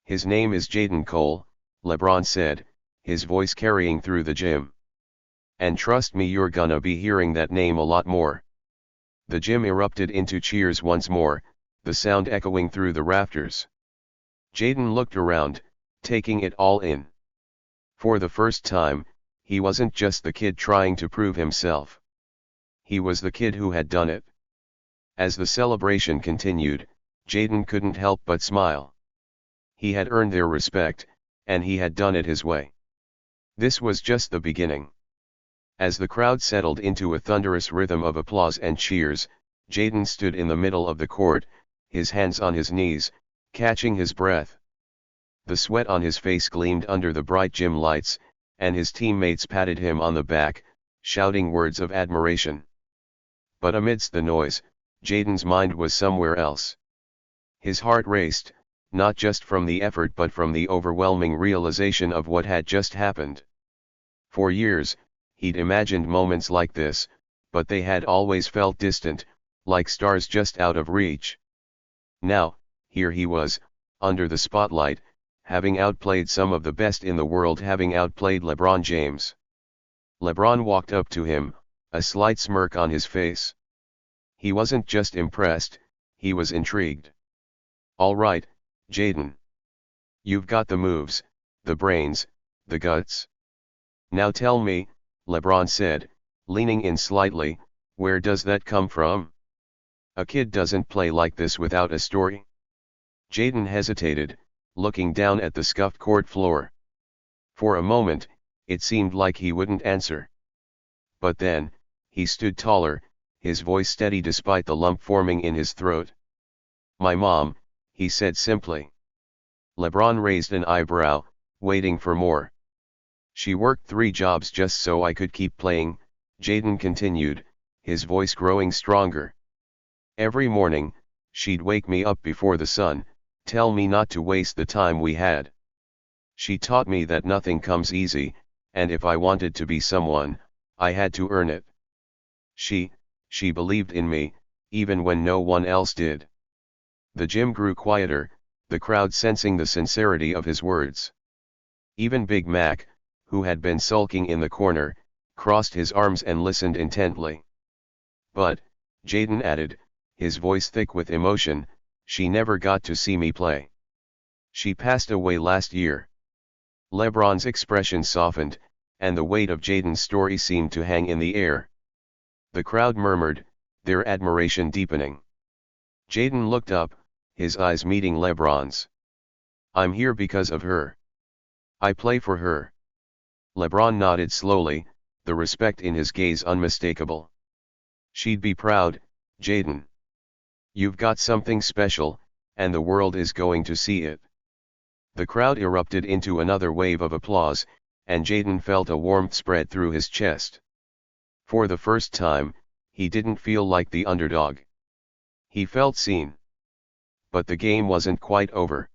"His name is Jaden Cole," LeBron said, his voice carrying through the gym. "And trust me, you're gonna be hearing that name a lot more." The gym erupted into cheers once more, the sound echoing through the rafters. Jaden looked around, taking it all in. For the first time, he wasn't just the kid trying to prove himself. He was the kid who had done it. As the celebration continued, Jaden couldn't help but smile. He had earned their respect, and he had done it his way. This was just the beginning. As the crowd settled into a thunderous rhythm of applause and cheers, Jaden stood in the middle of the court, his hands on his knees, catching his breath. The sweat on his face gleamed under the bright gym lights, and his teammates patted him on the back, shouting words of admiration. But amidst the noise, Jaden's mind was somewhere else. His heart raced, not just from the effort but from the overwhelming realization of what had just happened. For years, he'd imagined moments like this, but they had always felt distant, like stars just out of reach. Now, here he was, under the spotlight, having outplayed some of the best in the world, having outplayed LeBron James. LeBron walked up to him, a slight smirk on his face. He wasn't just impressed, he was intrigued. "All right, Jaden. You've got the moves, the brains, the guts. Now tell me," LeBron said, leaning in slightly, "where does that come from? A kid doesn't play like this without a story." Jaden hesitated, looking down at the scuffed court floor. For a moment, it seemed like he wouldn't answer. But then, he stood taller, his voice steady despite the lump forming in his throat. "My mom," he said simply. LeBron raised an eyebrow, waiting for more. "She worked 3 jobs just so I could keep playing," Jaden continued, his voice growing stronger. "Every morning, she'd wake me up before the sun, tell me not to waste the time we had. She taught me that nothing comes easy, and if I wanted to be someone, I had to earn it. She believed in me, even when no one else did." The gym grew quieter, the crowd sensing the sincerity of his words. Even Big Mac, who had been sulking in the corner, crossed his arms and listened intently. "But," Jaden added, his voice thick with emotion, "she never got to see me play. She passed away last year." LeBron's expression softened, and the weight of Jaden's story seemed to hang in the air. The crowd murmured, their admiration deepening. Jaden looked up, his eyes meeting LeBron's. "I'm here because of her. I play for her." LeBron nodded slowly, the respect in his gaze unmistakable. "She'd be proud, Jaden. You've got something special, and the world is going to see it." The crowd erupted into another wave of applause, and Jaden felt a warmth spread through his chest. For the first time, he didn't feel like the underdog. He felt seen. But the game wasn't quite over.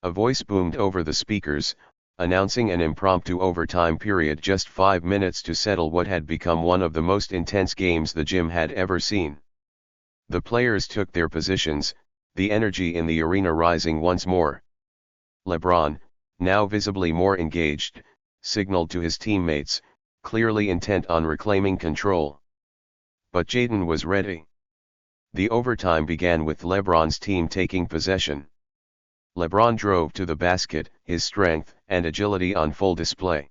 A voice boomed over the speakers, announcing an impromptu overtime period, just 5 minutes to settle what had become one of the most intense games the gym had ever seen. The players took their positions, the energy in the arena rising once more. LeBron, now visibly more engaged, signaled to his teammates, clearly intent on reclaiming control. But Jaden was ready. The overtime began with LeBron's team taking possession. LeBron drove to the basket, his strength and agility on full display.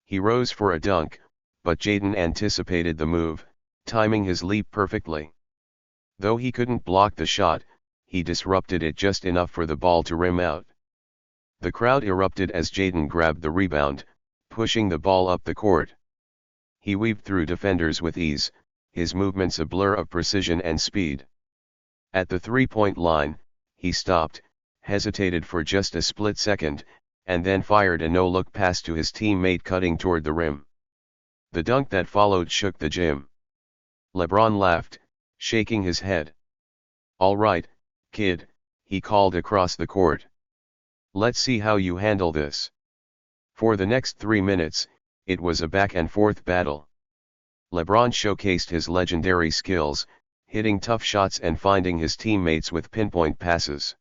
He rose for a dunk, but Jaden anticipated the move, timing his leap perfectly. Though he couldn't block the shot, he disrupted it just enough for the ball to rim out. The crowd erupted as Jaden grabbed the rebound, pushing the ball up the court. He weaved through defenders with ease, his movements a blur of precision and speed. At the three-point line, he stopped, hesitated for just a split second, and then fired a no-look pass to his teammate cutting toward the rim. The dunk that followed shook the gym. LeBron laughed, shaking his head. "All right, kid," he called across the court. "Let's see how you handle this." For the next 3 minutes, it was a back-and-forth battle. LeBron showcased his legendary skills, hitting tough shots and finding his teammates with pinpoint passes.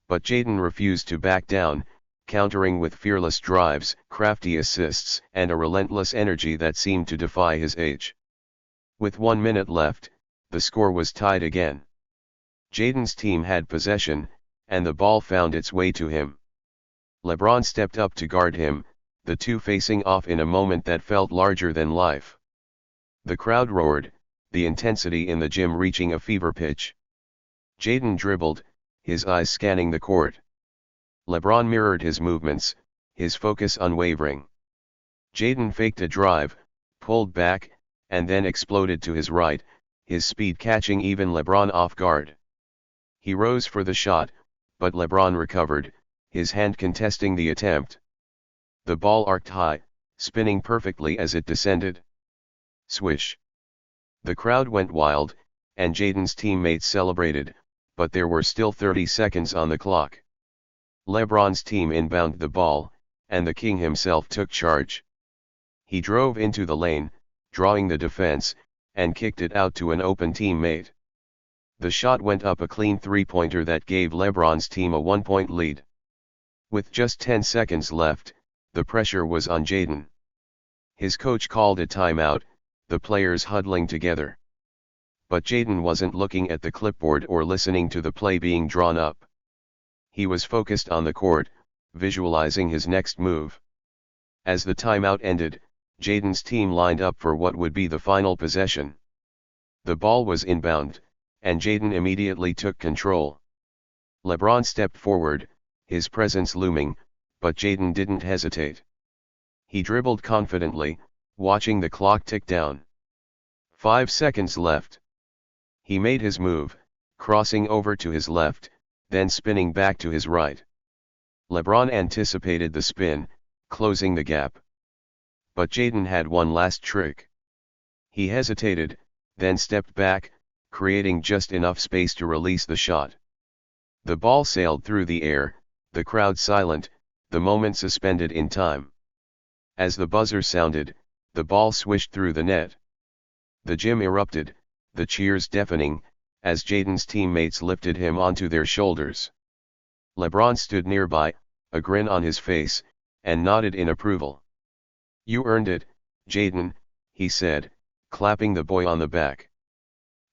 But Jaden refused to back down, countering with fearless drives, crafty assists, and a relentless energy that seemed to defy his age. With 1 minute left, the score was tied again. Jaden's team had possession, and the ball found its way to him. LeBron stepped up to guard him, the two facing off in a moment that felt larger than life. The crowd roared, the intensity in the gym reaching a fever pitch. Jaden dribbled, his eyes scanning the court. LeBron mirrored his movements, his focus unwavering. Jaden faked a drive, pulled back, and then exploded to his right, his speed catching even LeBron off guard. He rose for the shot, but LeBron recovered, his hand contesting the attempt. The ball arced high, spinning perfectly as it descended. Swish. The crowd went wild, and Jaden's teammates celebrated, but there were still 30 seconds on the clock. LeBron's team inbounded the ball, and the king himself took charge. He drove into the lane, drawing the defense, and kicked it out to an open teammate. The shot went up, a clean three-pointer that gave LeBron's team a 1-point lead. With just 10 seconds left, the pressure was on Jaden. His coach called a timeout, the players huddling together. But Jaden wasn't looking at the clipboard or listening to the play being drawn up. He was focused on the court, visualizing his next move. As the timeout ended, Jaden's team lined up for what would be the final possession. The ball was inbound, and Jaden immediately took control. LeBron stepped forward, his presence looming, but Jaden didn't hesitate. He dribbled confidently, watching the clock tick down. 5 seconds left. He made his move, crossing over to his left, then spinning back to his right. LeBron anticipated the spin, closing the gap. But Jaden had one last trick. He hesitated, then stepped back, creating just enough space to release the shot. The ball sailed through the air, the crowd silent, the moment suspended in time. As the buzzer sounded, the ball swished through the net. The gym erupted, the cheers deafening, as Jaden's teammates lifted him onto their shoulders. LeBron stood nearby, a grin on his face, and nodded in approval. "You earned it, Jaden," he said, clapping the boy on the back.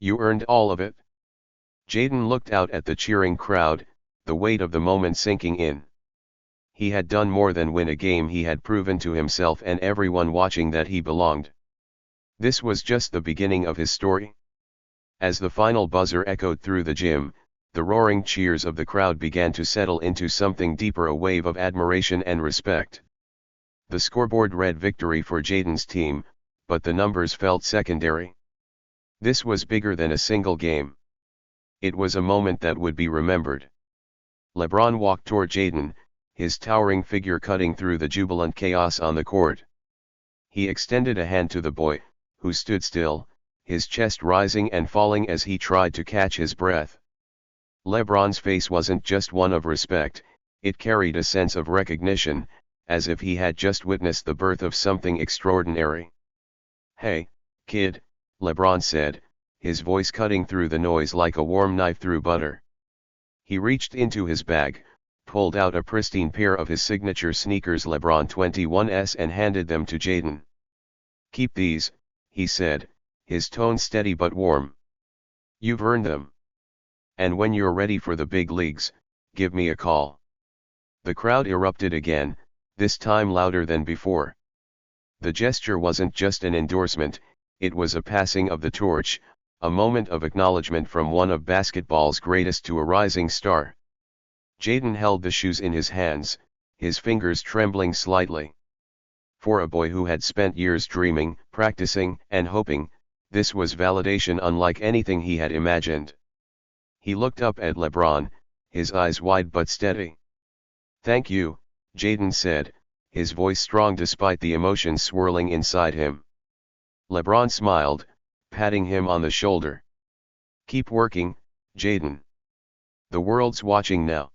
"You earned all of it." Jaden looked out at the cheering crowd, the weight of the moment sinking in. He had done more than win a game, he had proven to himself and everyone watching that he belonged. This was just the beginning of his story. As the final buzzer echoed through the gym, the roaring cheers of the crowd began to settle into something deeper, a wave of admiration and respect. The scoreboard read victory for Jaden's team, but the numbers felt secondary. This was bigger than a single game. It was a moment that would be remembered. LeBron walked toward Jaden, his towering figure cutting through the jubilant chaos on the court. He extended a hand to the boy, who stood still, his chest rising and falling as he tried to catch his breath. LeBron's face wasn't just one of respect, it carried a sense of recognition, as if he had just witnessed the birth of something extraordinary. "Hey, kid," LeBron said, his voice cutting through the noise like a warm knife through butter. He reached into his bag, pulled out a pristine pair of his signature sneakers LeBron 21s and handed them to Jaden. "Keep these," he said, his tone steady but warm. "You've earned them. And when you're ready for the big leagues, give me a call. The crowd erupted again, this time louder than before. The gesture wasn't just an endorsement, it was a passing of the torch, a moment of acknowledgement from one of basketball's greatest to a rising star. Jaden held the shoes in his hands, his fingers trembling slightly. For a boy who had spent years dreaming, practicing, and hoping, this was validation unlike anything he had imagined. He looked up at LeBron, his eyes wide but steady. "Thank you," Jaden said, his voice strong despite the emotions swirling inside him. LeBron smiled, patting him on the shoulder. "Keep working, Jaden. The world's watching now."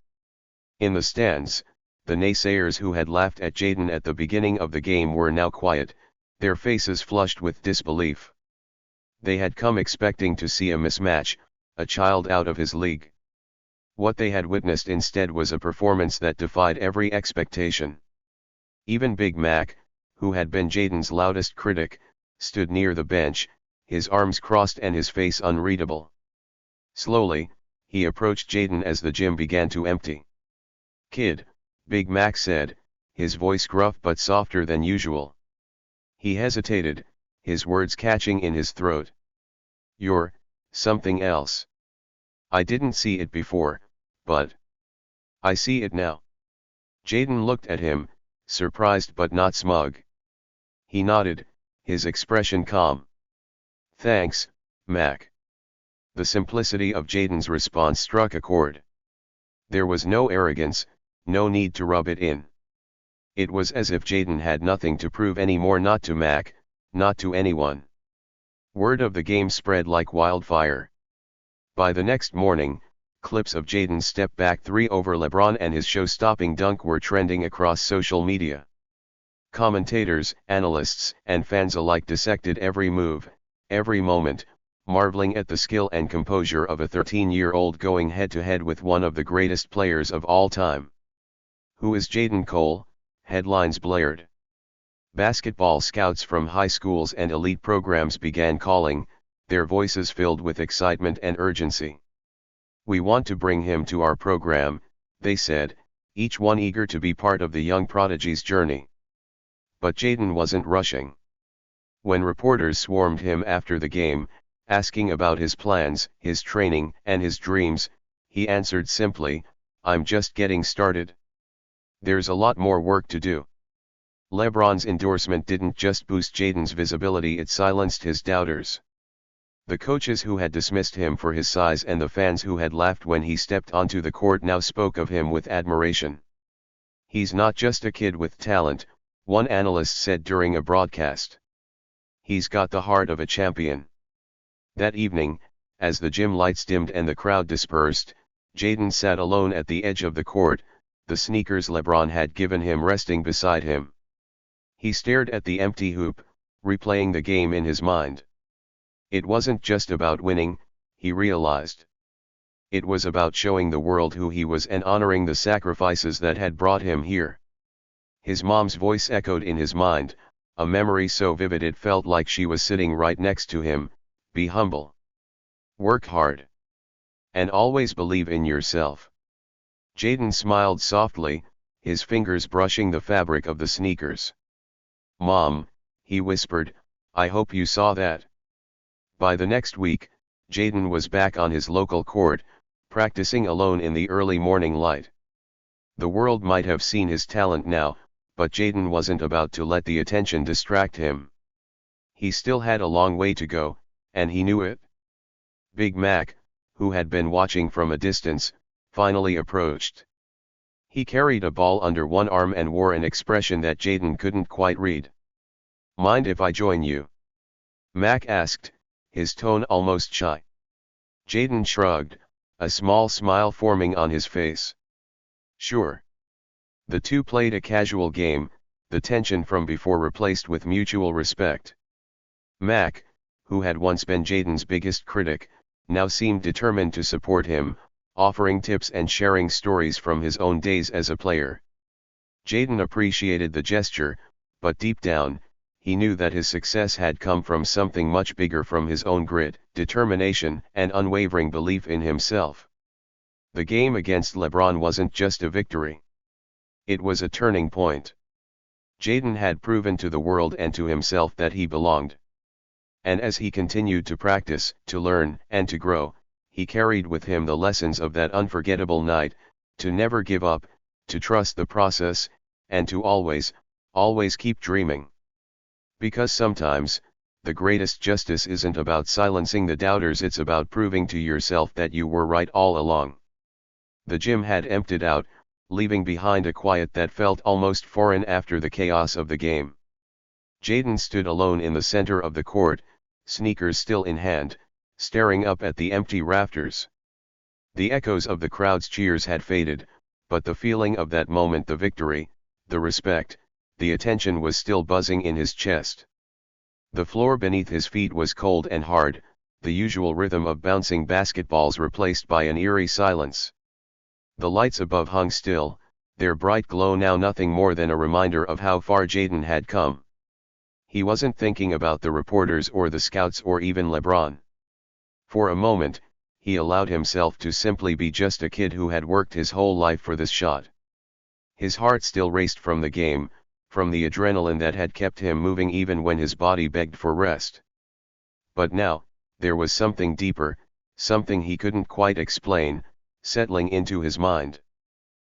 In the stands, the naysayers who had laughed at Jaden at the beginning of the game were now quiet, their faces flushed with disbelief. They had come expecting to see a mismatch, a child out of his league. What they had witnessed instead was a performance that defied every expectation. Even Big Mac, who had been Jaden's loudest critic, stood near the bench, his arms crossed and his face unreadable. Slowly, he approached Jaden as the gym began to empty. "Kid," Big Mac said, his voice gruff but softer than usual. He hesitated, his words catching in his throat. "You're something else. I didn't see it before, but I see it now." Jaden looked at him, surprised but not smug. He nodded, his expression calm. "Thanks, Mac." The simplicity of Jaden's response struck a chord. There was no arrogance, no need to rub it in. It was as if Jaden had nothing to prove anymore, not to Mac, not to anyone. Word of the game spread like wildfire. By the next morning, clips of Jaden's step-back three over LeBron and his show-stopping dunk were trending across social media. Commentators, analysts, and fans alike dissected every move, every moment, marveling at the skill and composure of a 13-year-old going head-to-head with one of the greatest players of all time. "Who is Jaden Cole?" headlines blared. Basketball scouts from high schools and elite programs began calling, their voices filled with excitement and urgency. "We want to bring him to our program," they said, each one eager to be part of the young prodigy's journey. But Jaden wasn't rushing. When reporters swarmed him after the game, asking about his plans, his training, and his dreams, he answered simply, "I'm just getting started. There's a lot more work to do." LeBron's endorsement didn't just boost Jaden's visibility, it silenced his doubters. The coaches who had dismissed him for his size and the fans who had laughed when he stepped onto the court now spoke of him with admiration. "He's not just a kid with talent," one analyst said during a broadcast. "He's got the heart of a champion." That evening, as the gym lights dimmed and the crowd dispersed, Jaden sat alone at the edge of the court, the sneakers LeBron had given him resting beside him. He stared at the empty hoop, replaying the game in his mind. It wasn't just about winning, he realized. It was about showing the world who he was and honoring the sacrifices that had brought him here. His mom's voice echoed in his mind, a memory so vivid it felt like she was sitting right next to him. "Be humble. Work hard. And always believe in yourself." Jaden smiled softly, his fingers brushing the fabric of the sneakers. "Mom," he whispered, "I hope you saw that." By the next week, Jaden was back on his local court, practicing alone in the early morning light. The world might have seen his talent now, but Jaden wasn't about to let the attention distract him. He still had a long way to go, and he knew it. Big Mac, who had been watching from a distance, finally approached. He carried a ball under one arm and wore an expression that Jaden couldn't quite read. "Mind if I join you?" Mac asked, his tone almost shy. Jaden shrugged, a small smile forming on his face. "Sure." The two played a casual game, the tension from before replaced with mutual respect. Mac, who had once been Jaden's biggest critic, now seemed determined to support him, offering tips and sharing stories from his own days as a player. Jaden appreciated the gesture, but deep down, he knew that his success had come from something much bigger, from his own grit, determination, and unwavering belief in himself. The game against LeBron wasn't just a victory. It was a turning point. Jaden had proven to the world and to himself that he belonged. And as he continued to practice, to learn, and to grow, he carried with him the lessons of that unforgettable night, to never give up, to trust the process, and to always, always keep dreaming. Because sometimes, the greatest justice isn't about silencing the doubters, it's about proving to yourself that you were right all along. The gym had emptied out, leaving behind a quiet that felt almost foreign after the chaos of the game. Jaden stood alone in the center of the court, sneakers still in hand, staring up at the empty rafters. The echoes of the crowd's cheers had faded, but the feeling of that moment, the victory, the respect, the attention was still buzzing in his chest. The floor beneath his feet was cold and hard, the usual rhythm of bouncing basketballs replaced by an eerie silence. The lights above hung still, their bright glow now nothing more than a reminder of how far Jaden had come. He wasn't thinking about the reporters or the scouts or even LeBron. For a moment, he allowed himself to simply be just a kid who had worked his whole life for this shot. His heart still raced from the game, from the adrenaline that had kept him moving even when his body begged for rest. But now, there was something deeper, something he couldn't quite explain, settling into his mind.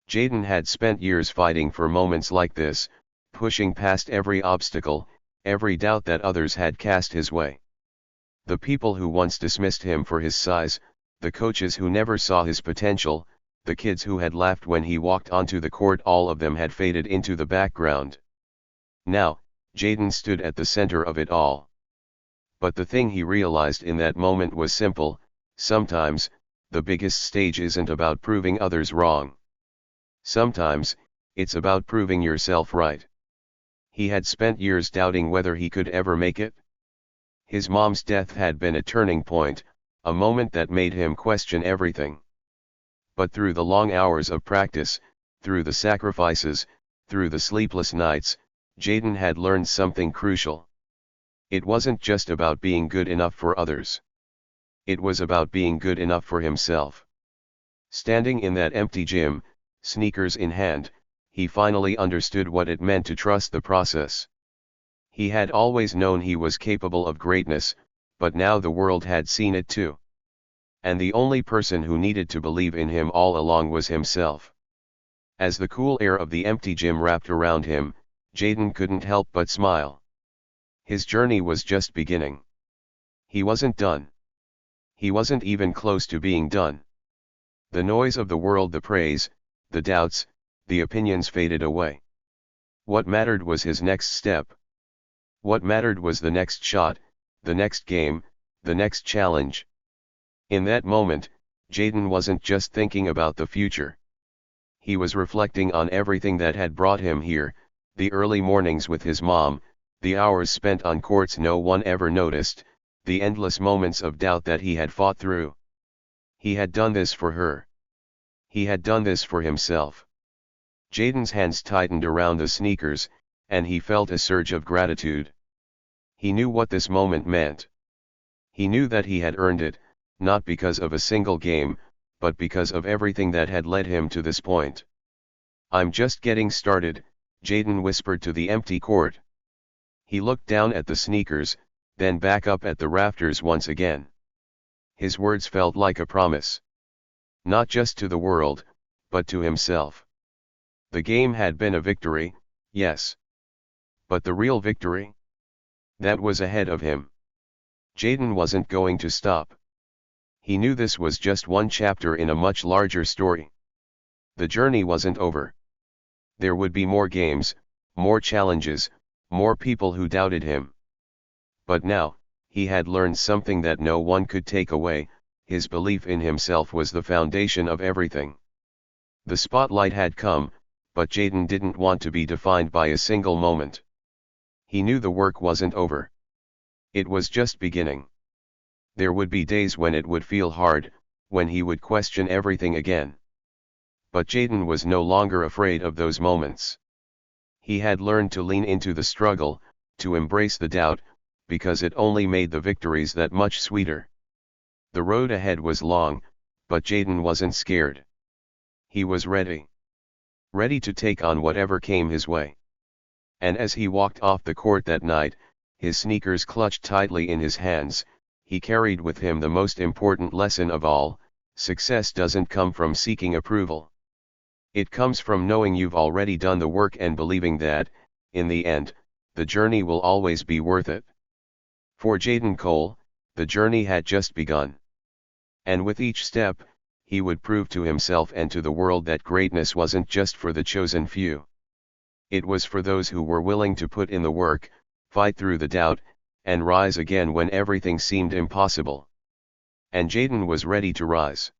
Jaden had spent years fighting for moments like this, pushing past every obstacle, every doubt that others had cast his way. The people who once dismissed him for his size, the coaches who never saw his potential, the kids who had laughed when he walked onto the court, all of them had faded into the background. Now, Jaden stood at the center of it all. But the thing he realized in that moment was simple: sometimes, the biggest stage isn't about proving others wrong. Sometimes, it's about proving yourself right. He had spent years doubting whether he could ever make it. His mom's death had been a turning point, a moment that made him question everything. But through the long hours of practice, through the sacrifices, through the sleepless nights, Jaden had learned something crucial. It wasn't just about being good enough for others. It was about being good enough for himself. Standing in that empty gym, sneakers in hand, he finally understood what it meant to trust the process. He had always known he was capable of greatness, but now the world had seen it too. And the only person who needed to believe in him all along was himself. As the cool air of the empty gym wrapped around him, Jaden couldn't help but smile. His journey was just beginning. He wasn't done. He wasn't even close to being done. The noise of the world, the praise, the doubts, the opinions faded away. What mattered was his next step. What mattered was the next shot, the next game, the next challenge. In that moment, Jaden wasn't just thinking about the future. He was reflecting on everything that had brought him here, the early mornings with his mom, the hours spent on courts no one ever noticed, the endless moments of doubt that he had fought through. He had done this for her. He had done this for himself. Jaden's hands tightened around the sneakers, and he felt a surge of gratitude. He knew what this moment meant. He knew that he had earned it, not because of a single game, but because of everything that had led him to this point. "I'm just getting started," Jaden whispered to the empty court. He looked down at the sneakers, then back up at the rafters once again. His words felt like a promise. Not just to the world, but to himself. The game had been a victory, yes. But the real victory? That was ahead of him. Jaden wasn't going to stop. He knew this was just one chapter in a much larger story. The journey wasn't over. There would be more games, more challenges, more people who doubted him. But now, he had learned something that no one could take away: his belief in himself was the foundation of everything. The spotlight had come, but Jaden didn't want to be defined by a single moment. He knew the work wasn't over. It was just beginning. There would be days when it would feel hard, when he would question everything again. But Jaden was no longer afraid of those moments. He had learned to lean into the struggle, to embrace the doubt, because it only made the victories that much sweeter. The road ahead was long, but Jaden wasn't scared. He was ready. Ready to take on whatever came his way. And as he walked off the court that night, his sneakers clutched tightly in his hands, he carried with him the most important lesson of all: success doesn't come from seeking approval. It comes from knowing you've already done the work and believing that, in the end, the journey will always be worth it. For Jaden Cole, the journey had just begun. And with each step, he would prove to himself and to the world that greatness wasn't just for the chosen few. It was for those who were willing to put in the work, fight through the doubt, and rise again when everything seemed impossible. And Jaden was ready to rise.